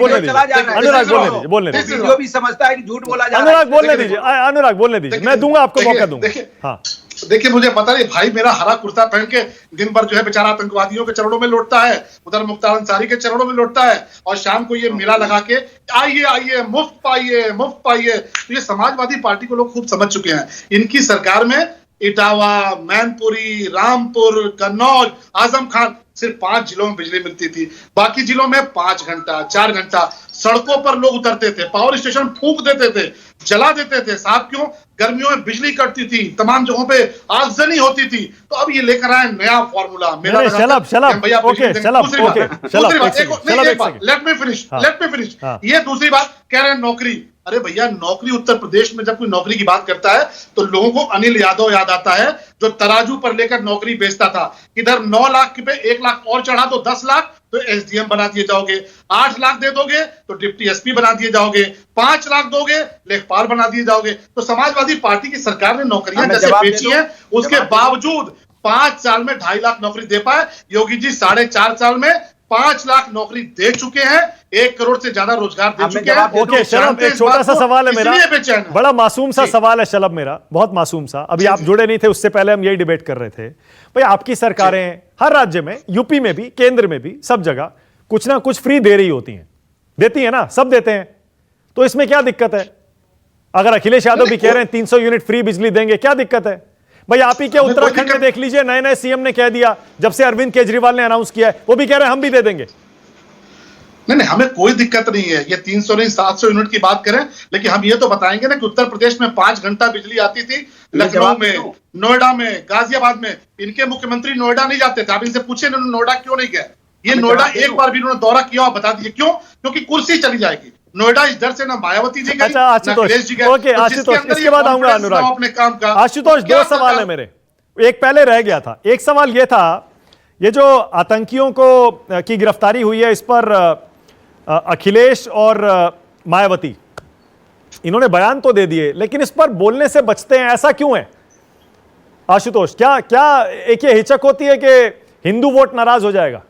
बोलने दीजिए, जो भी समझता है कि झूठ बोला जा रहा है, अनुराग बोलने दीजिए, अनुराग बोलने दीजिए, मैं दूंगा आपको मौका दूंगा। हाँ देखिए, मुझे पता नहीं भाई, मेरा हरा कुर्ता पहन के दिन भर जो है बेचारा आतंकवादियों के चरणों में लौटता है, उधर मुख्तार अंसारी के चरणों में लौटता है, और शाम को ये मेला लगा के आइए मुफ्त पाइए। तो ये समाजवादी पार्टी को लोग खूब समझ चुके हैं। इनकी सरकार में इटावा, मैनपुरी, रामपुर, कन्नौज, आजम खान सिर्फ 5 जिलों में बिजली मिलती थी, बाकी जिलों में 5 घंटा 4 घंटा सड़कों पर लोग उतरते थे, पावर स्टेशन फूंक देते थे, जला देते थे। साहब क्यों? गर्मियों में बिजली कटती थी, तमाम जगहों पे आगजनी होती थी। तो अब ये लेकर आए नया फॉर्मूला, मेरा लेट मी फिनिश। ये दूसरी बात कह रहे हैं नौकरी। अरे भैया, नौकरी उत्तर प्रदेश में जब कोई नौकरी की बात करता है तो लोगों को अनिल यादव याद आता है, जो तराजू पर लेकर नौकरी बेचता था। इधर 9 लाख पे 1 लाख और चढ़ा दो 10 लाख तो एसडीएम बना दिए जाओगे, 8 लाख दे दोगे तो डिप्टी एसपी बना दिए जाओगे, 5 लाख दोगे लेखपाल बना दिए जाओगे। तो समाजवादी पार्टी की सरकार ने नौकरियां जैसे बेची हैं, उसके बावजूद 5 साल में 2.5 लाख नौकरी दे पाए। योगी जी 4.5 साल में 5 लाख नौकरी दे चुके हैं, 1 करोड़ से ज्यादा रोजगार दे चुके हैं। ओके शलभ, एक छोटा सा सवाल है मेरा, बड़ा मासूम सा सवाल है शलभ, मेरा बहुत मासूम सा। अभी आप जुड़े नहीं थे, उससे पहले हम यही डिबेट कर रहे थे। भाई आपकी सरकारें हर राज्य में, यूपी में भी, केंद्र में भी, सब जगह कुछ ना कुछ फ्री दे रही होती हैं, देती है ना, सब देते हैं। तो इसमें क्या दिक्कत है? अगर अखिलेश यादव भी कह रहे हैं 300 यूनिट फ्री बिजली देंगे, क्या दिक्कत है? भाई आप ही के उत्तराखंड में देख लीजिए, नए सीएम ने कह दिया, जब से अरविंद केजरीवाल ने अनाउंस किया है, वो भी कह रहे हैं हम भी दे देंगे। नहीं, हमें कोई दिक्कत नहीं है। ये 300 नहीं 700 यूनिट की बात करें, लेकिन हम ये तो बताएंगे ना कि उत्तर प्रदेश में 5 घंटा बिजली आती थी, लखनऊ में, नोएडा में, गाजियाबाद में। इनके मुख्यमंत्री नोएडा नहीं जाते थे। आप इनसे पूछे नोएडा क्यों नहीं गए? ये नोएडा एक बार भी उन्होंने दौरा किया, बता दीजिए क्यों? क्योंकि कुर्सी चली जाएगी। नोएडा इस डर से ना मायावती जी गई, ना अखिलेश जी गए। ओके आशुतोष, इसके बाद आऊंगा अनुराग। अपने काम का आशुतोष, 2 सवाल है मेरे, एक पहले रह गया था। एक सवाल ये था, ये जो आतंकियों को की गिरफ्तारी हुई है, इस पर अखिलेश और मायावती इन्होंने बयान तो दे दिए, लेकिन इस पर बोलने से बचते हैं, ऐसा क्यों है आशुतोष? क्या एक ये हिचक होती है कि हिंदू वोट नाराज हो जाएगा?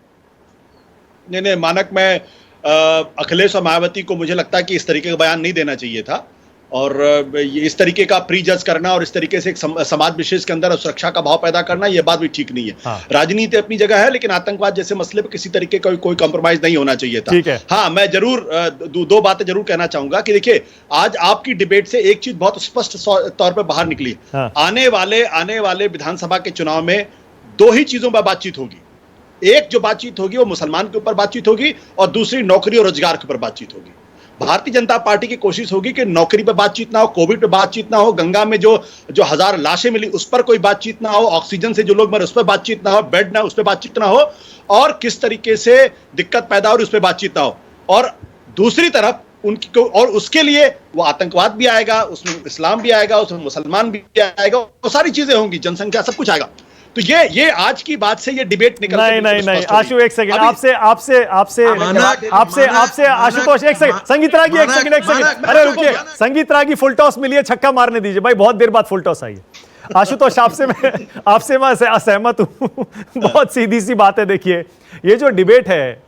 नहीं, मानक, मैं अखिलेश और मायावती को मुझे लगता है कि इस तरीके का बयान नहीं देना चाहिए था, और इस तरीके का प्री जज करना और इस तरीके से एक समाज विशेष के अंदर सुरक्षा का भाव पैदा करना, यह बात भी ठीक नहीं है। हाँ। राजनीति अपनी जगह है, लेकिन आतंकवाद जैसे मसले पर किसी तरीके का कोई कॉम्प्रोमाइज नहीं होना चाहिए था। ठीक है। हाँ, मैं जरूर 2 बातें जरूर कहना चाहूंगा कि देखिए, आज आपकी डिबेट से एक चीज बहुत स्पष्ट तौर पर बाहर निकली। हाँ। आने वाले विधानसभा के चुनाव में 2 ही चीजों पर बातचीत होगी। एक जो बातचीत होगी वो मुसलमान के ऊपर बातचीत होगी, और दूसरी नौकरी और रोजगार के ऊपर बातचीत होगी। भारतीय जनता पार्टी की कोशिश होगी कि नौकरी पर बातचीत ना हो, कोविड पर बातचीत ना हो, गंगा में जो 1000 लाशें मिली उस पर कोई बातचीत ना हो, ऑक्सीजन से जो लोग मरे उस पर बातचीत ना हो, बेड ना उस पर बातचीत ना हो, और किस तरीके से दिक्कत पैदा हो उस पर बातचीत ना हो। और दूसरी तरफ उनकी, और उसके लिए वो आतंकवाद भी आएगा, उसमें इस्लाम भी आएगा, उसमें मुसलमान भी आएगा, वो सारी चीजें होंगी, जनसंख्या सब कुछ आएगा। तो ये आज की बात से ये डिबेट निकल नहीं आशु, एक सेकंड, आपसे आशुतोष, एक सेकंड, संगीत रागी, एक सेकंड, अरे रुकिए, संगीत रागी फुल टॉस मिली है, छक्का मारने दीजिए भाई, बहुत देर बाद फुल टॉस आई है। आशुतोष, आपसे मैं असहमत हूं। बहुत सीधी सी बात है। देखिए, ये जो डिबेट है,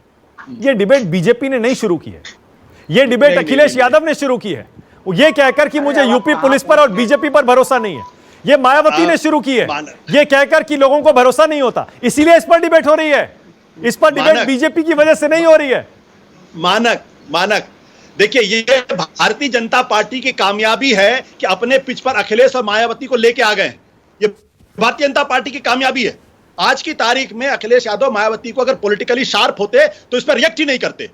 ये डिबेट बीजेपी ने नहीं शुरू की है, ये डिबेट अखिलेश यादव ने शुरू की है, ये कहकर कि मुझे यूपी पुलिस पर और बीजेपी पर भरोसा नहीं है। ये मायावती ने शुरू की है, ये कहकर कि लोगों को भरोसा नहीं होता, इसीलिए इस पर डिबेट हो रही है। इस पर डिबेट बीजेपी की वजह से नहीं हो रही है। मानक, देखिए, ये भारतीय जनता पार्टी की कामयाबी है कि अपने पिच पर अखिलेश और मायावती को लेके आ गए। ये भारतीय जनता पार्टी की कामयाबी है। आज की तारीख में अखिलेश यादव, मायावती को अगर पॉलिटिकली शार्प होते तो इस पर रिएक्ट ही नहीं करते।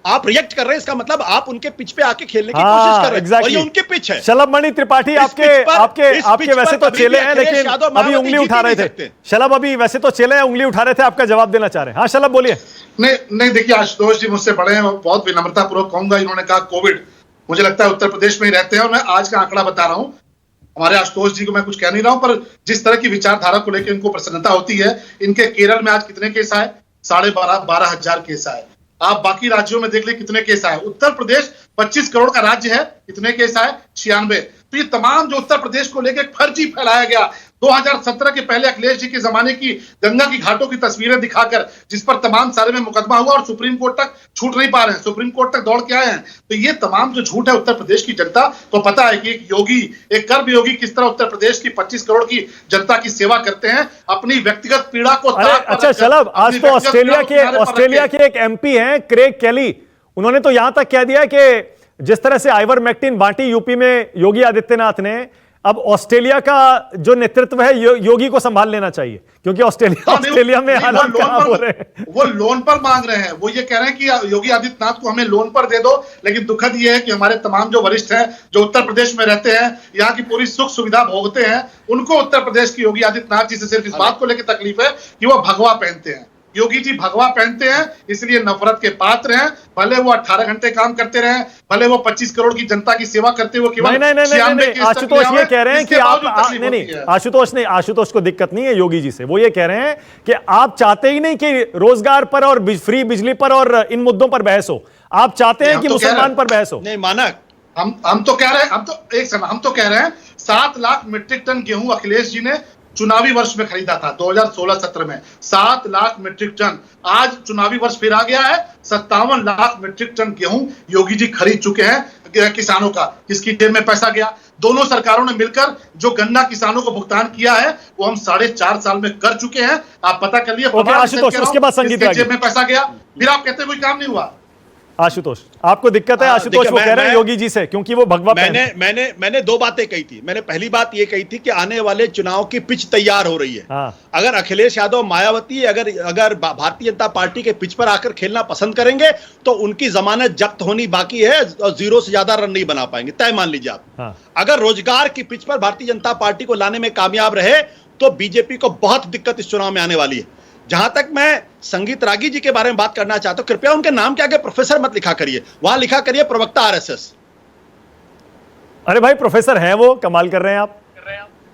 आप रिएक्ट कर रहे हैं, इसका मतलब आप उनके पिच पे आके खेलने की कोशिश कर रहे हैं, और ये उनके पिच है। शलभ मणि त्रिपाठी, आपके वैसे तो चेले हैं, लेकिन अभी उंगली उठा रहे थे। शलभ, अभी वैसे तो चेले हैं, उंगली उठा रहे थे, आपका जवाब देना चाह रहे हैं। हाँ शलभ, बोलिए। नहीं, देखिए, आशुतोष जी मुझसे बड़े हैं, बहुत विनम्रता पूर्वक कहूंगा, इन्होंने कहा कोविड, मुझे लगता है उत्तर प्रदेश में ही रहते हैं, और मैं आज का आंकड़ा बता रहा हूं। हमारे आशुतोष जी को मैं कुछ कह नहीं रहा हूं, पर जिस तरह की विचारधारा को लेकर इनको प्रसन्नता होती है, इनके केरल में आज कितने केस आए? 12,500 केस आए। आप बाकी राज्यों में देख ले कितने केस आए। उत्तर प्रदेश 25 करोड़ का राज्य है, कितने केस आए? 96। तो ये तमाम जो उत्तर प्रदेश को लेकर फर्जी फैलाया गया 2017 के पहले अखिलेश जी के जमाने की गंगा की घाटों की तस्वीरें दिखाकर, जिस पर तमाम सारे में मुकदमा हुआ और सुप्रीम कोर्ट तक छूट नहीं पा रहे हैं, सुप्रीम कोर्ट तक दौड़ के आए हैं। तो ये तमाम जो झूठ है उत्तर प्रदेश की जनता को पता है कि एक योगी, एक कर्मयोगी किस तरह उत्तर प्रदेश की 25 करोड़ की जनता की सेवा करते हैं, अपनी व्यक्तिगत पीड़ा को अच्छा शलभ, आज तो ऑस्ट्रेलिया के एक एमपी हैं क्रेग केली, उन्होंने तो यहां तक कह दिया कि जिस तरह से आइवरमेक्टिन बांटी यूपी में योगी आदित्यनाथ ने, अब ऑस्ट्रेलिया का जो नेतृत्व है योगी को संभाल लेना चाहिए, क्योंकि ऑस्ट्रेलिया में हालात खराब हो रहे हैं। वो लोन पर मांग रहे हैं, वो ये कह रहे हैं कि योगी आदित्यनाथ को हमें लोन पर दे दो। लेकिन दुखद ये है कि हमारे तमाम जो वरिष्ठ हैं, जो उत्तर प्रदेश में रहते हैं, यहाँ की पूरी सुख सुविधा भोगते हैं, उनको उत्तर प्रदेश की योगी आदित्यनाथ जी से सिर्फ इस बात को लेकर तकलीफ है कि वो भगवा पहनते हैं। योगी जी भगवा पहनते हैं, इसलिए नफरत के पात्र हैं। भले वो 18 घंटे काम करते रहे, भले वो 25 करोड़ की जनता की सेवा करते हुए केवल नहीं, आशुतोष ये कह रहे हैं कि आप नहीं, आशुतोष को दिक्कत नहीं है योगी जी से। वो ये कह रहे हैं कि आप चाहते ही नहीं कि रोजगार पर और फ्री बिजली पर और इन मुद्दों पर बहस हो, आप चाहते हैं कि मुसलमान पर बहस हो। नहीं मानक, हम तो कह रहे हैं, हम तो कह रहे हैं 7 लाख मीट्रिक टन गेहूं अखिलेश जी ने चुनावी वर्ष में खरीदा था 2016-17 में, 7 लाख मीट्रिक टन। आज चुनावी वर्ष फिर आ गया है, 57 लाख मीट्रिक टन गेहूं योगी जी खरीद चुके हैं किसानों का। किसकी जेब में पैसा गया? दोनों सरकारों ने मिलकर जो गन्ना किसानों को भुगतान किया है वो हम 4.5 साल में कर चुके हैं। आप पता कर लिए। आशुतोष, उसके बाद संगीत जेब में पैसा गया, फिर आप कहते हैं कोई काम नहीं हुआ। आशुतोष, आपको दिक्कत है? आशुतोष वो कह रहे हैं योगी जी से, क्योंकि वो भगवा मैंने 2 बातें कही थी। मैंने पहली बात ये कही थी कि आने वाले चुनाव की पिच तैयार हो रही है। अगर अखिलेश यादव, मायावती अगर भारतीय जनता पार्टी के पिच पर आकर खेलना पसंद करेंगे तो उनकी जमानत जब्त होनी बाकी है और 0 से ज्यादा रन नहीं बना पाएंगे, तय मान लीजिए आप। अगर रोजगार की पिच पर भारतीय जनता पार्टी को लाने में कामयाब रहे तो बीजेपी को बहुत दिक्कत इस चुनाव में आने वाली है। जहां तक मैं संगीत रागी जी के बारे में बात करना चाहता हूं, कृपया उनके नाम के आगे प्रोफेसर मत लिखा करिए, वहां लिखा करिए प्रवक्ता आरएसएस। अरे भाई प्रोफेसर है वो, कमाल कर रहे हैं आप।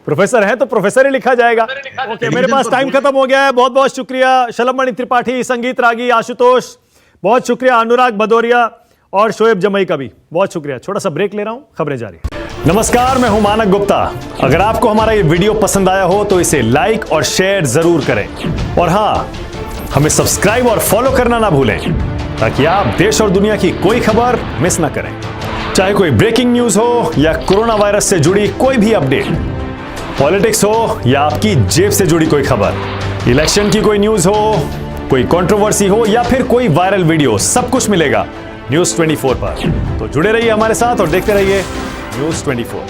प्रोफेसर है तो प्रोफेसर ही लिखा जाएगा। ओके, मेरे पास टाइम खत्म हो गया है। बहुत बहुत शुक्रिया शलभ मणि त्रिपाठी, संगीत रागी, आशुतोष, बहुत शुक्रिया, अनुराग भदौरिया और शोएब जमई का भी बहुत शुक्रिया। छोटा सा ब्रेक ले रहा हूं, खबरें जारी। नमस्कार, मैं हूं मानक गुप्ता। अगर आपको हमारा ये वीडियो पसंद आया हो तो इसे लाइक और शेयर जरूर करें, और हाँ, हमें सब्सक्राइब और फॉलो करना ना भूलें ताकि आप देश और दुनिया की कोई खबर मिस ना करें। चाहे कोई ब्रेकिंग न्यूज हो या कोरोना वायरस से जुड़ी कोई भी अपडेट, पॉलिटिक्स हो या आपकी जेब से जुड़ी कोई खबर, इलेक्शन की कोई न्यूज हो, कोई कंट्रोवर्सी हो या फिर कोई वायरल वीडियो, सब कुछ मिलेगा News 24 पर। तो जुड़े रहिए हमारे साथ और देखते रहिए News 24।